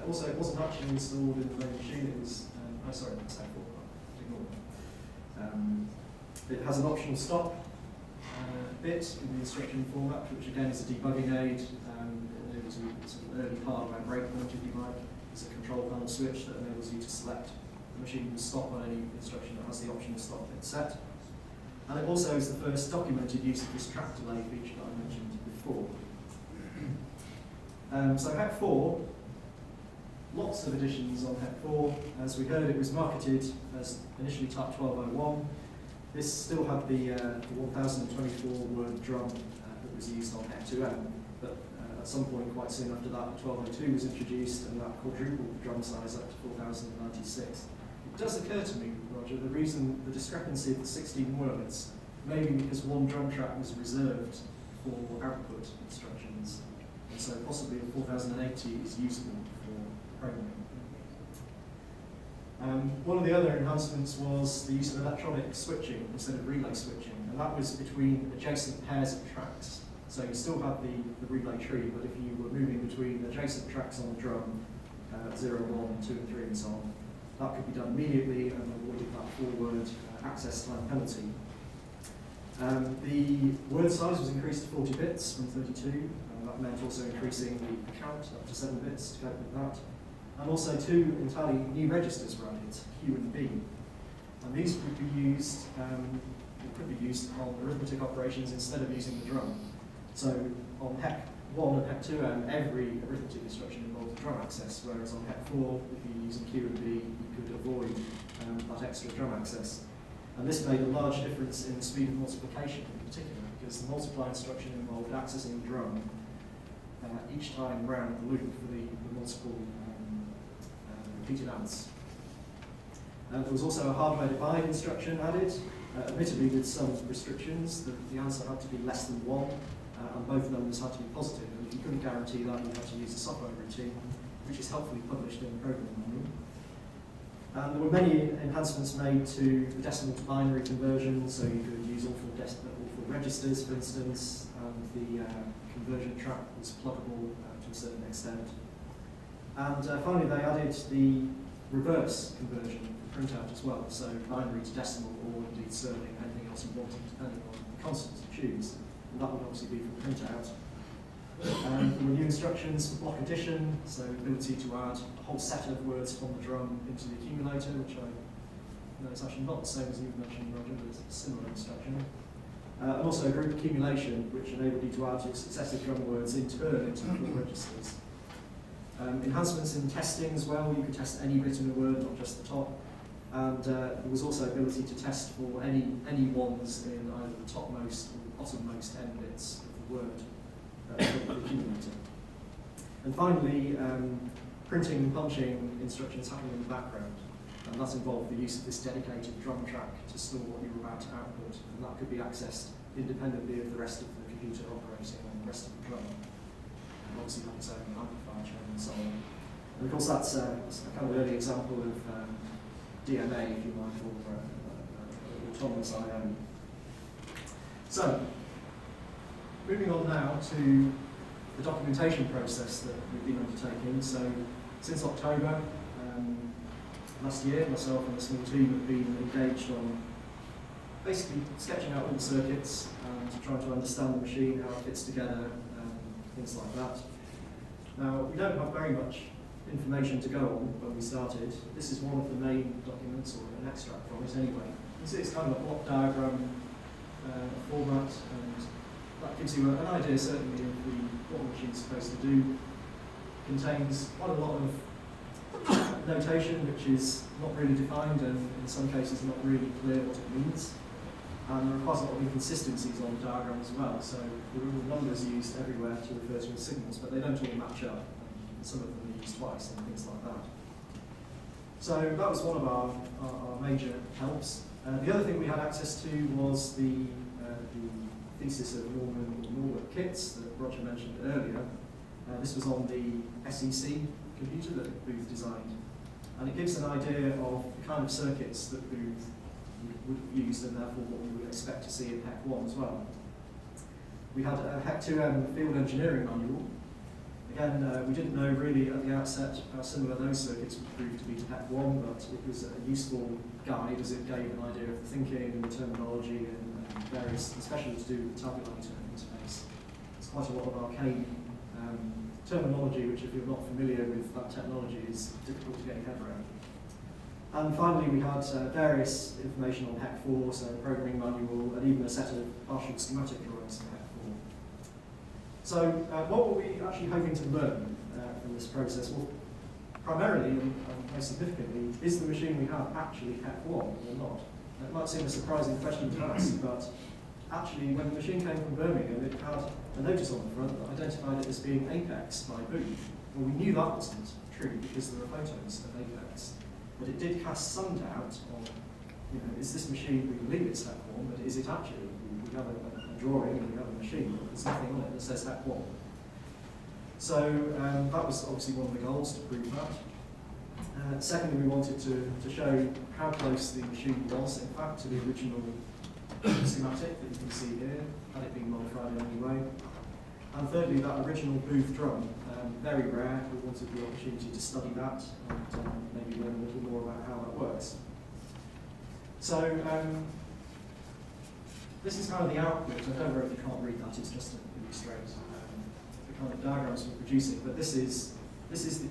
Also, it wasn't actually installed in the main machine. It was, sorry, that's it has an optional stop bit in the instruction format, which again is a debugging aid. It was an early hardware breakpoint, if you like. It's a control panel switch that enables you to select the machine will stop on any instruction that has the optional stop bit set. And it also is the first documented use of this track delay feature that I mentioned before. So HEC4, lots of additions on HEC4. As we heard, it was marketed as initially Type 1201. This still had the 1024 word drum that was used on HEC2M, but at some point quite soon after that, the 1202 was introduced, and that quadrupled the drum size up to 4096. It does occur to me, Roger, the discrepancy of the 16 words, maybe because one drum track was reserved for output instructions, and so possibly the 4080 is usable for programming. One of the other enhancements was the use of electronic switching instead of relay switching, and that was between adjacent pairs of tracks. So you still have the relay tree, but if you were moving between adjacent tracks on the drum, 0, 1, 2 and 3 and so on, that could be done immediately and avoided that forward access time penalty. The word size was increased to 40 bits from 32, and that that meant also increasing the count up to 7 bits to cope with that. And also 2 entirely new registers were added, Q and B. And these would be used, could be used on arithmetic operations instead of using the drum. So on HEC1 and HEC2, every arithmetic instruction involved a drum access, whereas on HEC4, if you're using Q and B, you could avoid that extra drum access. And this made a large difference in the speed of multiplication in particular, because the multiply instruction involved accessing the drum each time round the loop for the multiple repeated adds. There was also a hardware divide instruction added, admittedly with some restrictions. The answer had to be less than 1, and both numbers had to be positive. And if you couldn't guarantee that, you had to use a software routine, which is helpfully published in the programming manual. And there were many enhancements made to the decimal to binary conversion, so you could use all four registers, for instance, and the conversion track was pluggable to a certain extent. And finally, they added the reverse conversion for printout as well, so binary to decimal, or indeed Sterling, anything else you wanted, depending on the constant you choose. And that would obviously be for printout. There were new instructions for block addition, so the ability to add a whole set of words from the drum into the accumulator, which I know it's actually not the same as you mentioned, Roger, but it's a similar instruction. And also group accumulation, which enabled you to add your successive drum words in turn into the 4 registers. Enhancements in testing as well, you could test any bit in a word, not just the top. And there was also ability to test for any ones in either the topmost or bottommost end bits of the word. The accumulator. And finally, printing and punching instructions happening in the background. And that involved the use of this dedicated drum track to store what you were about to output. And that could be accessed independently of the rest of the computer operating on the rest of the drum. And obviously had its own amplifier chain and so on. And of course that's a kind of early example of DMA, if you like, or autonomous I/O. So, moving on now to the documentation process that we've been undertaking. So, since October last year, myself and a small team have been engaged on basically sketching out all the circuits and trying to understand the machine, how it fits together, things like that. Now, we don't have very much information to go on when we started. This is one of the main documents, or an extract from it anyway. You see it's kind of a block diagram format, and that gives you an idea certainly of what the machine's supposed to do. Contains quite a lot of notation which is not really defined and in some cases not really clear what it means. And there are quite a lot of inconsistencies on the diagram as well, so there are numbers used everywhere to refer to as signals, but they don't all match up. And some of them are used twice and things like that. So that was one of our major helps. The other thing we had access to was the thesis of Norman Kitts that Roger mentioned earlier. This was on the SEC computer that Booth designed. And it gives an idea of the kind of circuits that Booth would have used and therefore what we would expect to see in HEC1 as well. We had a HEC2 field engineering manual. Again, we didn't know really at the outset how similar those circuits would prove to be to HEC1, but it was a useful guide as it gave an idea of the thinking and the terminology and various, especially to do with the tabulator interface. It's quite a lot of arcane terminology, which if you're not familiar with that technology is difficult to get your head around. And finally we had various information on HEC4, so a programming manual, and even a set of partial schematic drawings for HEC4. So what were we actually hoping to learn from this process? Well, primarily, and most significantly, is the machine we have actually HEC1 or not? It might seem a surprising question to ask, but actually when the machine came from Birmingham, it had a notice on the front that identified it as being Apex by Booth. Well, we knew that wasn't true because there were photos of Apex. But it did cast some doubt on, is this machine, we believe it's HEC1, but is it actually? We have a drawing and we have a machine, but there's nothing on it that says HEC1. So that was obviously one of the goals, to prove that. Secondly, we wanted to show how close the machine was, in fact, to the original schematic that you can see here, had it been modified in any way. And thirdly, that original Booth drum, very rare. We wanted the opportunity to study that and maybe learn a little more about how that works. So this is kind of the output. I don't know if you can't read that, it's just to illustrate the kind of diagrams we're producing, but this is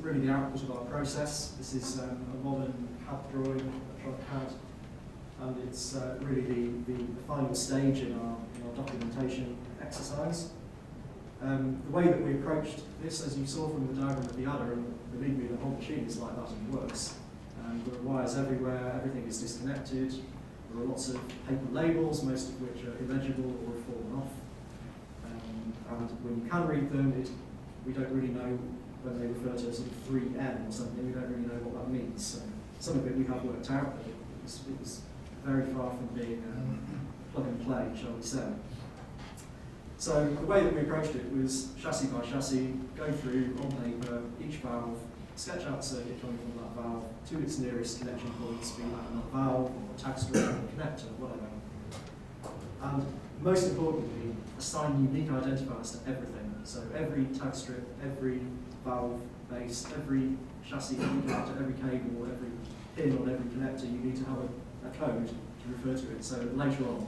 really the output of our process. This is a modern CAD drawing, electronic CAD, and it's really the final stage in our documentation exercise. The way that we approached this, as you saw from the diagram of the adder, and believe me, the whole machine is like that and works. There are wires everywhere, everything is disconnected, there are lots of paper labels, most of which are illegible or have fallen off. And when you can read them, we don't really know when they refer to sort of 3M or something, we don't really know what that means. So some of it we have worked out, but it was very far from being plug and play, shall we say. So the way that we approached it was chassis by chassis, go through on paper each valve, sketch out the circuit coming from that valve to its nearest connection points, be that a valve or a tag strip or a connector, whatever. And most importantly, assign unique identifiers to everything. So every tag strip, every valve base, every chassis connector, every cable, every pin on every connector, you need to have a code to refer to it. So later on,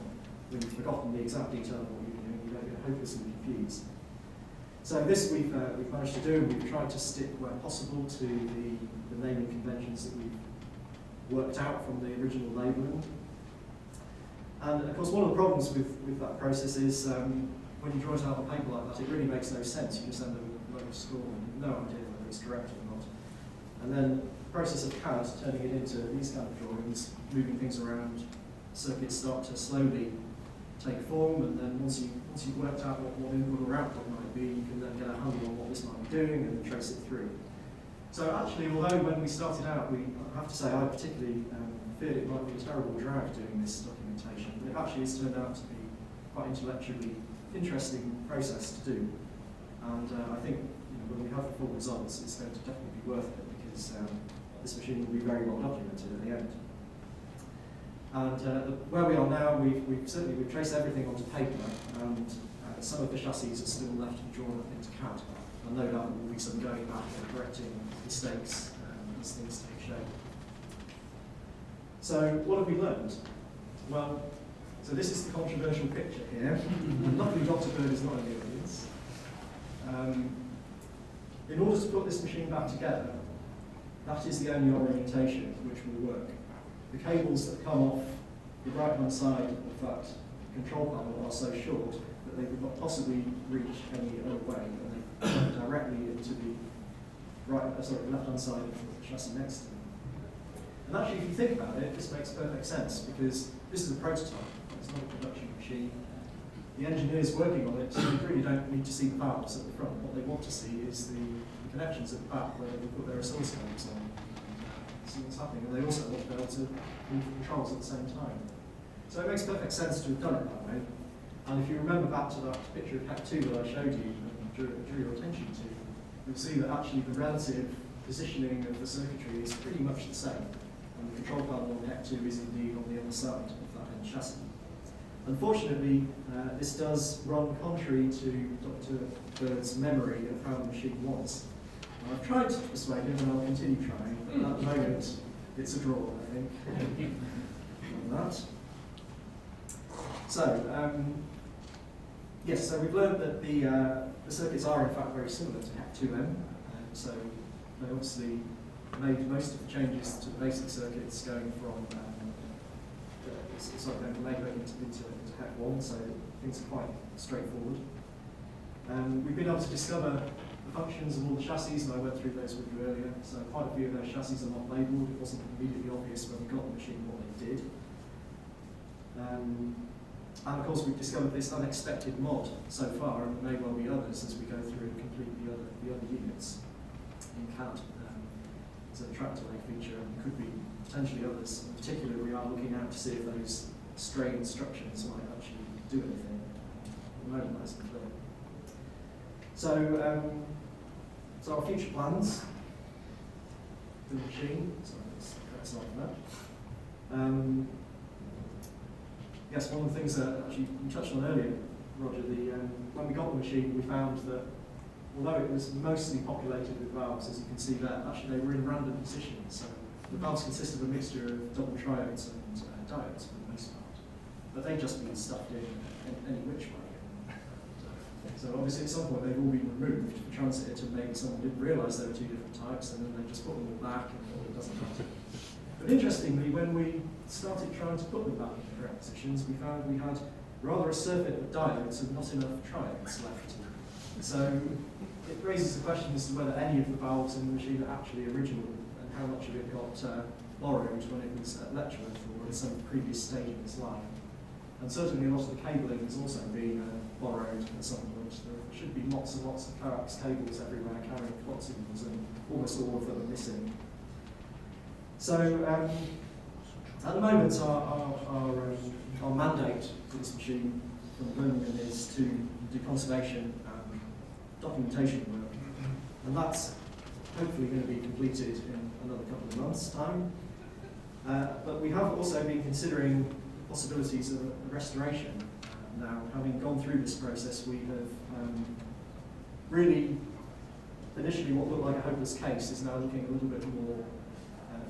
when you've forgotten the exact detail of what you're doing, you don't get hopelessly confused. So this we've managed to do, and we've tried to stick where possible to the naming conventions that we've worked out from the original labelling. And of course, one of the problems with that process is when you draw it out on paper like that, it really makes no sense. You just end up with a load of score and no idea whether it's correct or not. And then the process of CAD, turning it into these kind of drawings, moving things around, circuits start to slowly take form, and then once you've worked out what input or output might be, you can then get a handle on what this might be doing and then trace it through. So actually, although when we started out, I have to say I particularly feared it might be a terrible drag doing this documentation, but it actually has turned out to be quite intellectually interesting process to do. And I think when we have the full results, it's going to definitely be worth it, because this machine will be very well documented at the end. And where we are now, we've traced everything onto paper, and some of the chassis are still left to be drawn up into CAD. And no doubt there will be some going back and correcting mistakes as things take shape. So what have we learned? Well, so this is the controversial picture here. Luckily, Dr. Bird is not in the audience. In order to put this machine back together, that is the only orientation which will work. The cables that come off the right-hand side of that control panel are so short that they could not possibly reach any other way, and they go directly into the left-hand side of the chassis next to them. And actually, if you think about it, this makes perfect sense, because this is a prototype, it's not a production machine. The engineers working on it, so they really don't need to see the valves at the front. What they want to see is the connections at the back where they put their oscilloscopes on. See what's happening, and they also want to be able to move the controls at the same time. So it makes perfect sense to have done it that way. And if you remember back to that picture of HEC2 that I showed you and drew your attention to, you'll see that actually the relative positioning of the circuitry is pretty much the same. And the control panel on the HEC2 is indeed on the other side of that end chassis. Unfortunately, this does run contrary to Dr. Bird's memory of how the machine was. I've tried to persuade him, and I'll continue trying, but at the moment, it's a draw, I think, on that. So, yes, so we've learned that the circuits are in fact very similar to HEC2M, so they obviously made most of the changes to the basic circuits going from from Labour into HEC1, so things are quite straightforward. We've been able to discover the functions of all the chassis, and I went through those with you earlier. So quite a few of those chassis are not labelled. It wasn't immediately obvious when we got the machine what they did. And of course we've discovered this unexpected mod so far, and there may well be others as we go through and complete the other units in CAD. It's a track-delay feature, and could be potentially others. In particular, we are looking out to see if those stray instructions might actually do anything. At the moment, that isn't clear. So our future plans for the machine. Sorry, that's not that. Yes, one of the things that actually you touched on earlier, Roger, when we got the machine, we found that although it was mostly populated with valves, as you can see there, actually they were in random positions. So the valves consist of a mixture of double triodes and diodes for the most part, but they've just been stuffed in any which way. So obviously at some point they've all been removed for transit, and maybe someone didn't realise there were two different types, and then they just put them all back, and it doesn't matter. But interestingly, when we started trying to put them back in the correct positions, we found we had rather a surfeit of diodes and not enough triodes left. So it raises the question as to whether any of the valves in the machine are actually original, and how much of it got borrowed when it was at Letchworth or at some previous stage in its life. And certainly a lot of the cabling has also been borrowed at some point. There should be lots and lots of coax cables everywhere carrying clock signals, and almost all of them are missing. So at the moment our mandate for this machine from Birmingham is to do conservation and documentation work, and that's hopefully going to be completed in another couple of months' time. But we have also been considering possibilities of a restoration. Now, having gone through this process, we have really, initially what looked like a hopeless case is now looking a little bit more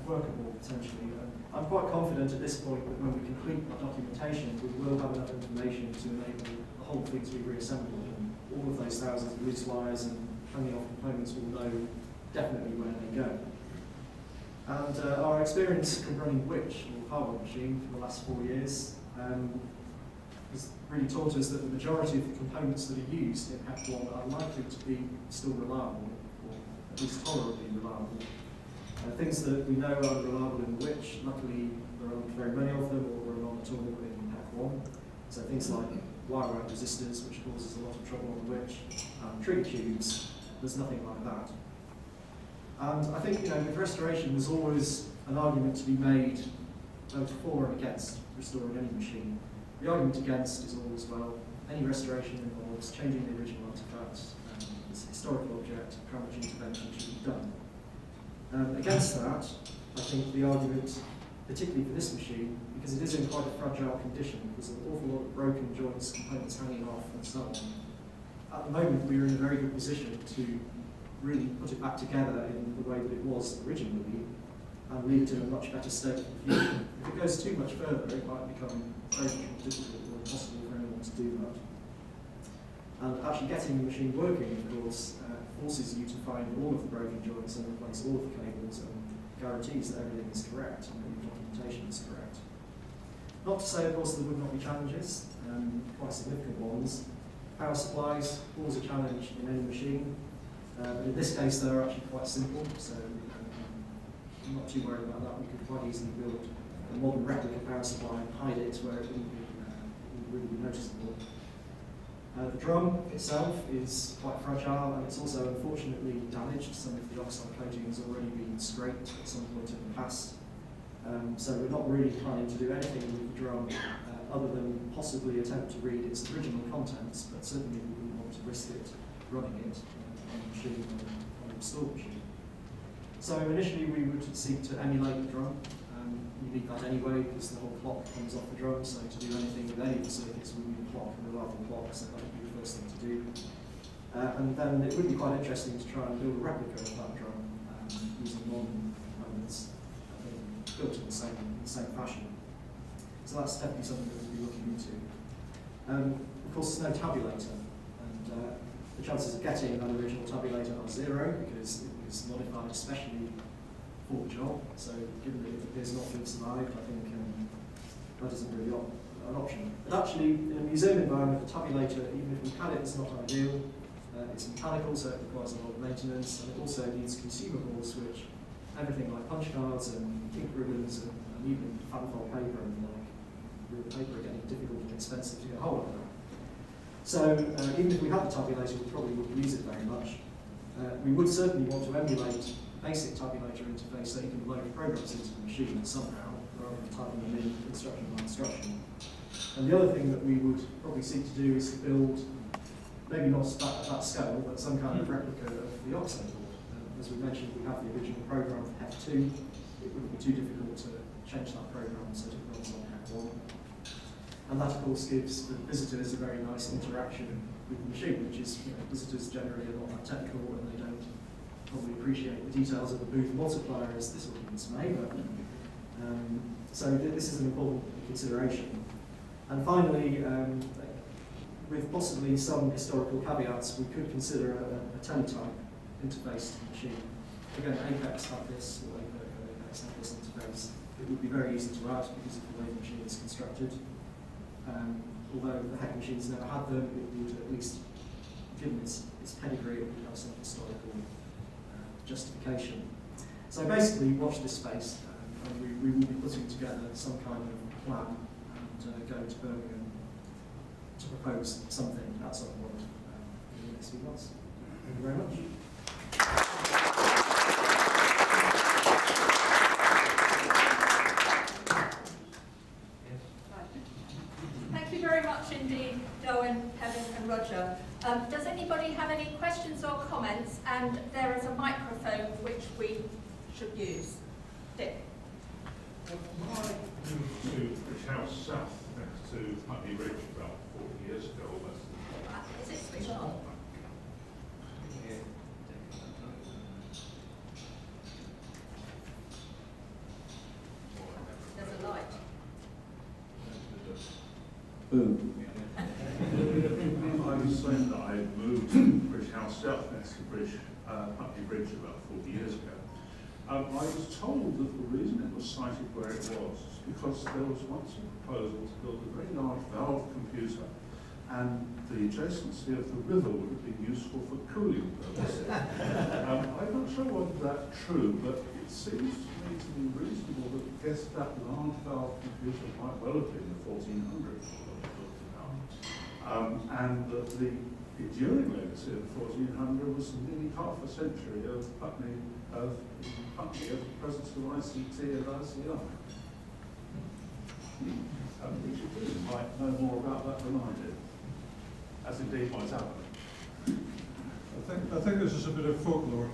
workable, potentially. I'm quite confident at this point that when we complete our documentation, we will have enough information to enable the whole thing to be reassembled, and all of those thousands of loose wires and hanging off components will know definitely where they go. And our experience from running Which, or Holroyd machine, for the last 4 years has really taught us that the majority of the components that are used in HEC1 are likely to be still reliable, or at least tolerably reliable. Things that we know are unreliable in Which, luckily there aren't very many of them, or there are none at all in HEC1. So things like wire wound resistors, which causes a lot of trouble on the Which, trigger tubes, there's nothing like that. And I think, with restoration, there's always an argument to be made both for and against restoring any machine. The argument against is always, well, any restoration involves changing the original artefact, it's a historical object, how much intervention should be done. Against that, I think the argument, particularly for this machine, because it is in quite a fragile condition, there's an awful lot of broken joints, components hanging off, and so on. At the moment, we are in a very good position to really put it back together in the way that it was originally, and leave it in a much better state for the future. If it goes too much further, it might become very much more difficult or impossible for anyone to do that. And actually getting the machine working, of course, forces you to find all of the broken joints and replace all of the cables, and guarantees that everything is correct and that your documentation is correct. Not to say, of course, there would not be challenges, quite significant ones. Power supplies, always a challenge in any machine. But in this case, they're actually quite simple, so I'm not too worried about that. We could quite easily build a modern replica power supply and hide it where it wouldn't really be noticeable. The drum itself is quite fragile, and it's also unfortunately damaged. Some of the oxide coating has already been scraped at some point in the past. So we're not really planning to do anything with the drum other than possibly attempt to read its original contents, but certainly we wouldn't want to risk it running it on a machine or on a installed machine. So initially we would seek to emulate the drum. You need that anyway because the whole clock comes off the drum, so to do anything with any of the circuits we need a clock and a reliable clock, so that would be the first thing to do. And then it would be quite interesting to try and build a replica of that drum using modern components built in the same fashion. So that's definitely something that we'll be looking into. Of course, there's no tabulator, and the chances of getting an original tabulator are zero because it was modified especially for the job. So given that it appears not to have survived, I think that isn't really an option. But actually, in a museum environment, a tabulator, even if we had it, is not ideal. It's mechanical, so it requires a lot of maintenance, and it also needs consumables, which everything like punch cards and ink ribbons and even fanfold paper and like real paper are getting difficult and expensive to get hold of. So even if we had the tabulator, we probably wouldn't use it very much. We would certainly want to emulate basic tabulator interface so you can load programs into the machine somehow, rather than typing them in instruction by instruction. And the other thing that we would probably seek to do is to build, maybe not at that scale, but some kind of replica of the Oxford board. As we mentioned, we have the original program for HEC2. It wouldn't be too difficult to change that program so that it runs on HEC1. And that, of course, gives the visitors a very nice interaction with the machine, which is, visitors generally are not that technical and they don't probably appreciate the details of the booth multiplier as this audience may, but so this is an important consideration. And finally, with possibly some historical caveats, we could consider a teletype interface to the machine. Again, Apex have this, or Apex have this interface. It would be very easy to add because of the way the machine is constructed. Although the HEC machines never had them, it would at least, given its pedigree, it would have some historical justification. So basically, watch this space, and we will be putting together some kind of plan and go to Birmingham to propose something at some point in the next few months. Thank you very much. Thank you very much indeed, Delwyn, Kevin and Roger. Does anybody have any questions or comments? And there is a microphone which we should use. Dick. When I moved to British House South next to Putney Ridge about 40 years ago almost. Is it switched on? There's a light. Boom. I was saying that I moved to British House South next to Putney Bridge about 40 years ago. I was told that the reason it was sited where it was is because there was once a proposal to build a very large valve computer, and the adjacency of the river would have been useful for cooling purposes. I'm not sure whether that's true, but it seems to me to be reasonable that that large valve computer might well have been the 1400s. And that the enduring legacy of the 1400 was nearly half a century of Putney, of the presence of ICT and ICR. Richard Dean might know more about that than I do, as indeed might Alan. I think this is a bit of folklore.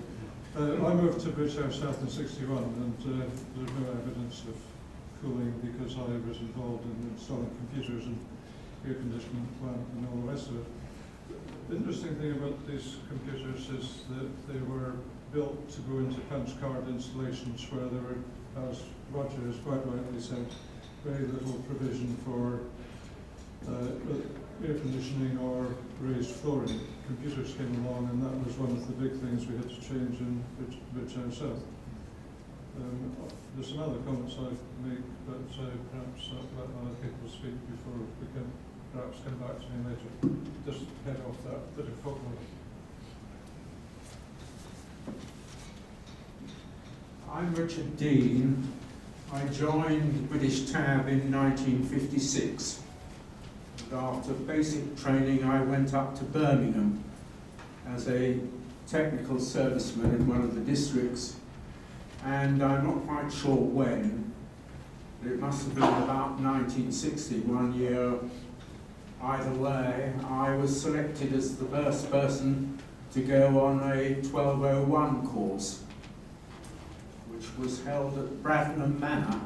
I moved to British House South in '61, and there's no evidence of cooling because I was involved in installing computers and air conditioning plant and all the rest of it. The interesting thing about these computers is that they were built to go into punch card installations where there were, as Roger has quite rightly said, very little provision for air conditioning or raised flooring. Computers came along, and that was one of the big things we had to change in British House South. There's some other comments I'd make, but perhaps let other people speak before we can perhaps come back to me later. Just head off that bit of folklore. I'm Richard Dean. I joined British Tab in 1956. And after basic training, I went up to Birmingham as a technical serviceman in one of the districts. And I'm not quite sure when, but it must have been about 1960, 1 year. Either way, I was selected as the first person to go on a 1201 course, which was held at Bradnam Manor,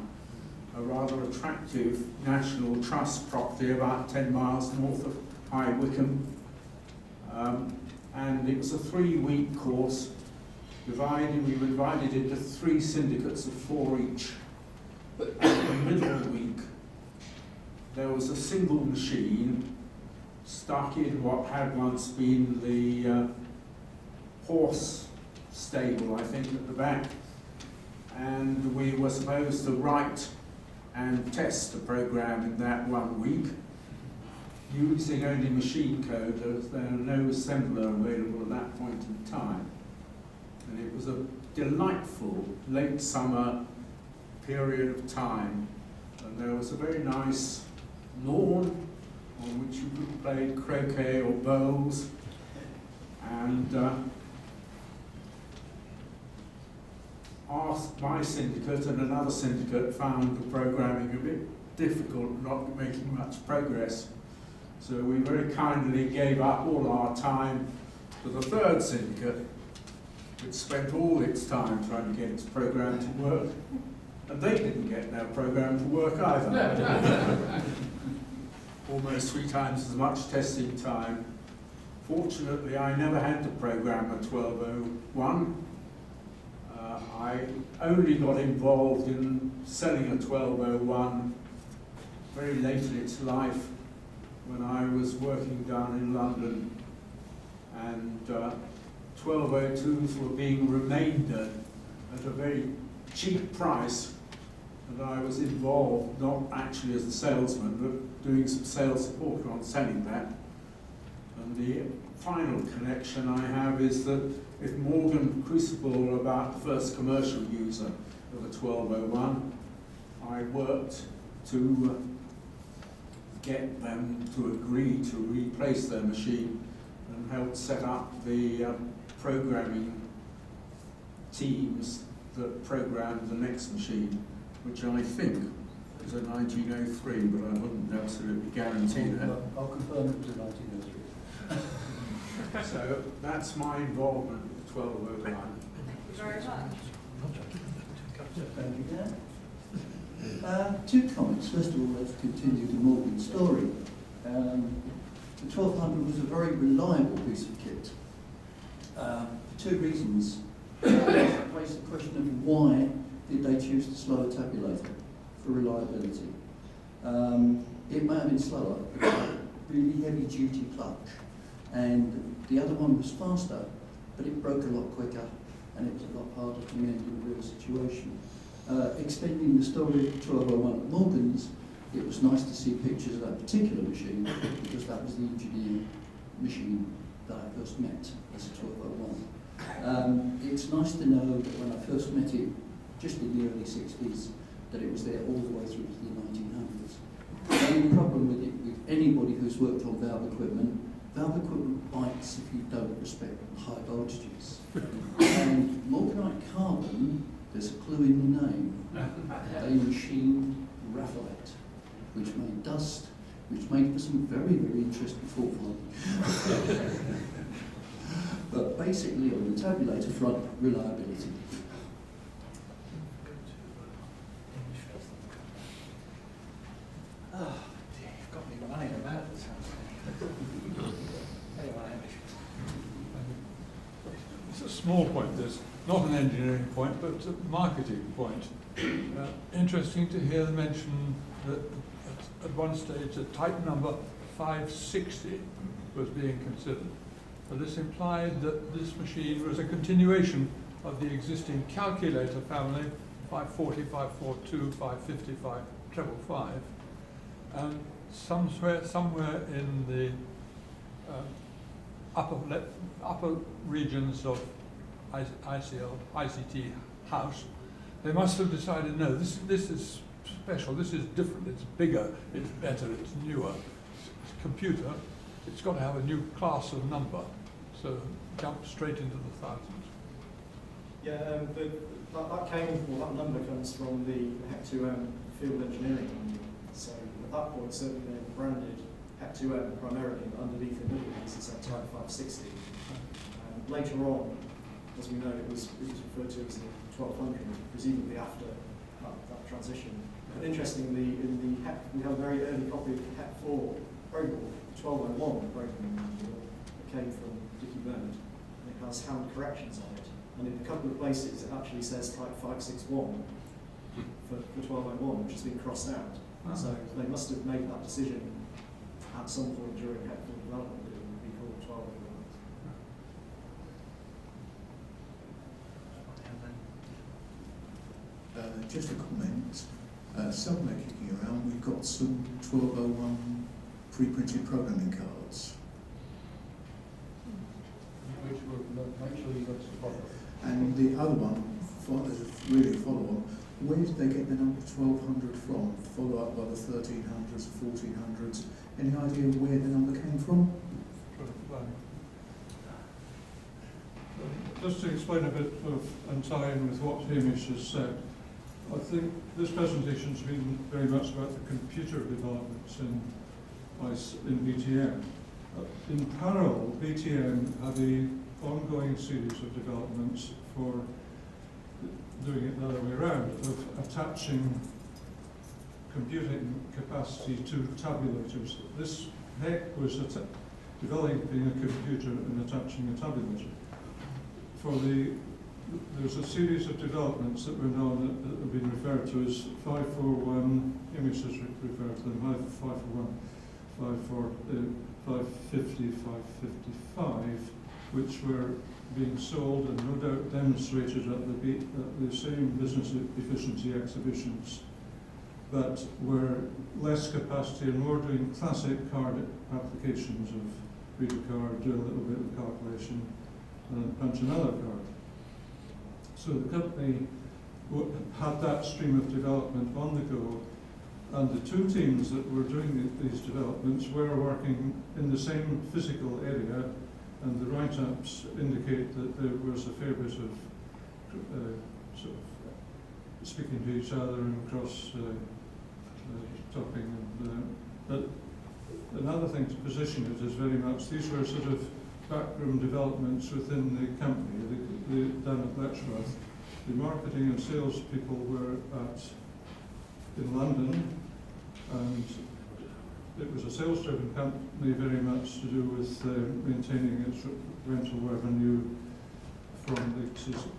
a rather attractive National Trust property about 10 miles north of High Wycombe. And it was a 3-week course. We were divided into 3 syndicates of 4 each. At the middle of the week, there was a single machine stuck in what had once been the horse stable, I think, at the back. And we were supposed to write and test a program in that 1 week, using only machine code, as there was no assembler available at that point in time. And it was a delightful late summer period of time, and there was a very nice lawn on which you could play croquet or bowls, and my syndicate and another syndicate found the programming a bit difficult, not making much progress, so we very kindly gave up all our time to the third syndicate, which spent all its time trying to get its program to work, and they didn't get their program to work either. Almost 3 times as much testing time. Fortunately, I never had to program a 1201. I only got involved in selling a 1201 very late in its life, when I was working down in London, and 1202s were being remaindered at a very cheap price, and I was involved, not actually as a salesman, but doing some sales support on selling that. And the final connection I have is that if Morgan Crucible were about the first commercial user of a 1201, I worked to get them to agree to replace their machine and help set up the programming teams that programmed the next machine, which I think was a 1903, but I wouldn't absolutely guarantee that. I'll confirm it was a 1903. So that's my involvement with 1209. Thank you very much. Thank you, Dan. Two comments. First of all, let's continue the Morgan story. The 1200 was a very reliable piece of kit. For two reasons. Raise the question of why did they choose the slower tabulator for reliability? It may have been slower, but it had a really heavy duty clutch, and the other one was faster, but it broke a lot quicker, and it was a lot harder to mend in a real situation. Extending the story of 1201 at Morgan's, it was nice to see pictures of that particular machine, because that was the engineer machine that I first met as a 1201. It's nice to know that when I first met it, just in the early 60s, that it was there all the way through to the 1900s. The only problem with it, with anybody who's worked on valve equipment bites if you don't respect high voltages. And Morganite carbon, there's a clue in the name. They machined graphite, which made dust, which made for some very, very interesting fault finding. But basically on the tabulator front, reliability. Oh dear, you've got me running about this house. Anyway. It's a small point, this, not an engineering point, but a marketing point. Interesting to hear the mention that at one stage a type number 560 was being considered. But this implied that this machine was a continuation of the existing calculator family, 540, 542, 550, 555. And somewhere in the upper regions of ICT house, they must have decided, no, this is special, this is different, it's bigger, it's better, it's newer. It's computer, it's got to have a new class of number. So jump straight into the thousands. Yeah, that number comes from the HEC1 field engineering manual. So at that point, certainly they were branded HEC1 primarily, but underneath the middle piece it said type 560. Later on, as we know, it was referred to as the 1200, presumably after that transition. And interestingly, in the HEC, we have a very early copy of the HEC4 program, 1201 programming manual that came from Dickie Bernard, and it has hand corrections on it. And in a couple of places, it actually says type 561 for 1201, which has been crossed out. Oh. So they must have made that decision at some point during HEC4 development that it would be called 1201. Just a comment. Somewhere kicking around, we've got some 1201 pre-printed programming cards. Which will make sure you got to follow. And the other one, really a follow-on, where did they get the number 1200 from? Follow up by the 1300s, 1400s. Any idea where the number came from? Just to explain a bit of and tie in with what Hamish has said, I think this presentation has been very much about the computer developments in BTM. In parallel, BTM had an ongoing series of developments for doing it the other way around, of attaching computing capacity to tabulators. This HEC was developing a computer and attaching a tabulator. There's a series of developments that went on that have been referred to as 541, Hamish has referred to them, 541. 550, 555, which were being sold and no doubt demonstrated at the same business efficiency exhibitions, but were less capacity and more doing classic card applications of read a card, do a little bit of calculation, and punch another card. So the company had that stream of development on the go, and the two teams that were doing these developments were working in the same physical area, and the write-ups indicate that there was a fair bit of sort of speaking to each other and cross-talking. But another thing to position it is very much, these were sort of backroom developments within the company, down at Letchworth. The marketing and sales people were in London, and it was a sales-driven company, very much to do with maintaining its rental revenue from the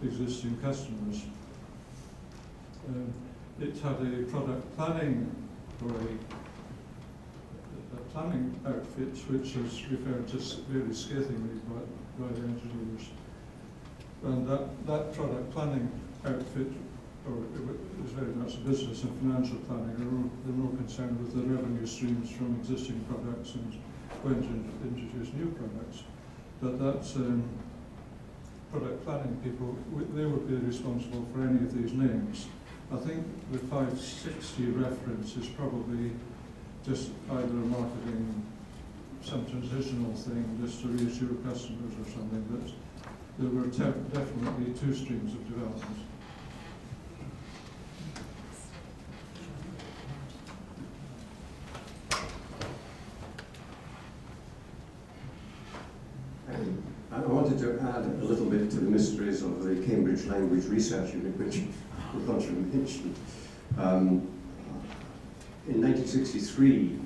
existing customers. It had a product planning, or a planning outfit, which is referred to very scathingly by the engineers. And that product planning outfit, or it was very much a business and financial planning. They're more concerned with the revenue streams from existing products and when to introduce new products. But that's product planning people, they would be responsible for any of these names. I think the 560 reference is probably just either a marketing, some transitional thing, just to reassure customers or something, but there were definitely two streams of development. I wanted to add a little bit to the mysteries of the Cambridge Language Research Unit, which Roger mentioned. In 1963,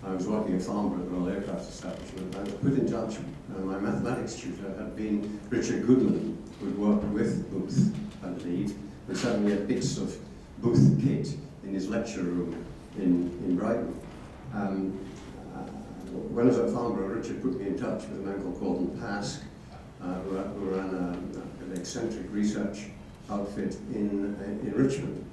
I was working at Farnborough at the Royal Aircraft Establishment. I was put in touch, my mathematics tutor had been Richard Goodman, who'd worked with Booth, I believe, and suddenly had bits of Booth kit in his lecture room in Brighton. When I was at Farnborough, Richard put me in touch with a man called Gordon Pask, who ran an eccentric research outfit in Richmond.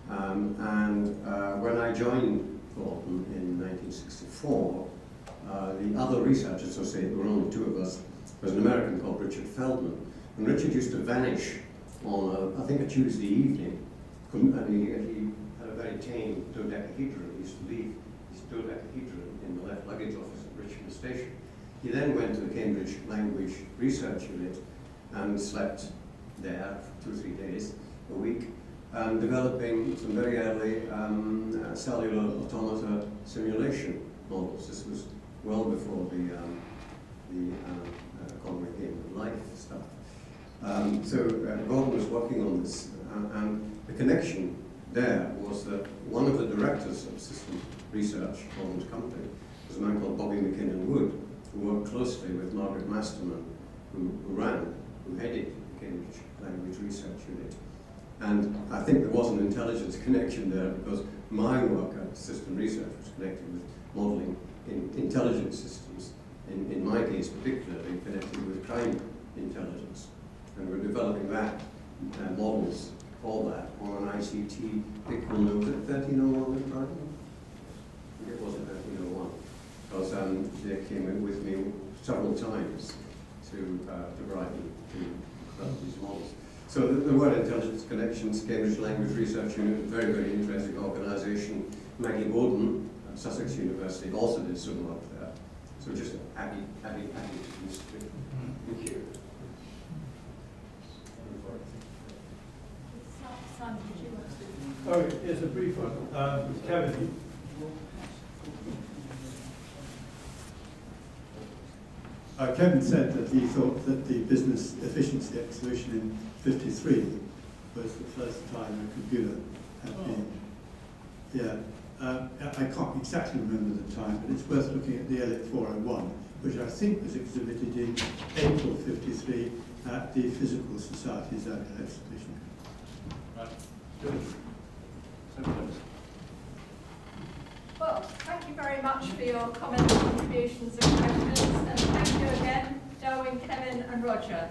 When I joined Gordon in 1964, the other research associate, there were only two of us, was an American called Richard Feldman. And Richard used to vanish on, I think, a Tuesday evening, and he had a very tame dodecahedron. He used to leave his dodecahedron in the left luggage office at Richmond Station. He then went to the Cambridge Language Research Unit and slept there for 2 or 3 days a week, developing some very early cellular automata simulation models. This was well before the economy game of life stuff. So Gordon was working on this, and the connection there was that one of the directors of system research for Gordon's company was a man called Bobby McKinnon Wood, who worked closely with Margaret Masterman, who headed the Cambridge Language Research Unit. And I think there was an intelligence connection there, because my work at system research was connected with modelling in intelligence systems, in my case particularly connected with crime intelligence. And we're developing that, models for that on an ICT, was it 1301 in Brighton? I think it was 1301, because they came in with me several times to Brighton to develop these models. So there were intelligence connections. Cambridge Language Research Unit, very, very interesting organisation. Maggie Bowden at Sussex University also did some work there. So just happy to do this. Thank you. Simon, did you want to? Oh, yes, a brief one. Kevin. Kevin said that he thought that the business efficiency exhibition in '53 was the first time a computer had been. Yeah, I can't exactly remember the time, but it's worth looking at the ELIT 401, which I think was exhibited in April '53 at the Physical Society's annual exhibition. Right. Good. Well, thank you very much for your comments, contributions and questions, and thank you again, Delwyn, Kevin and Roger.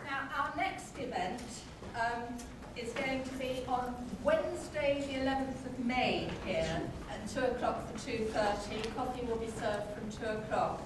Now, our next event is going to be on Wednesday the 11th of May here at 2 o'clock for 2:30. Coffee will be served from 2 o'clock.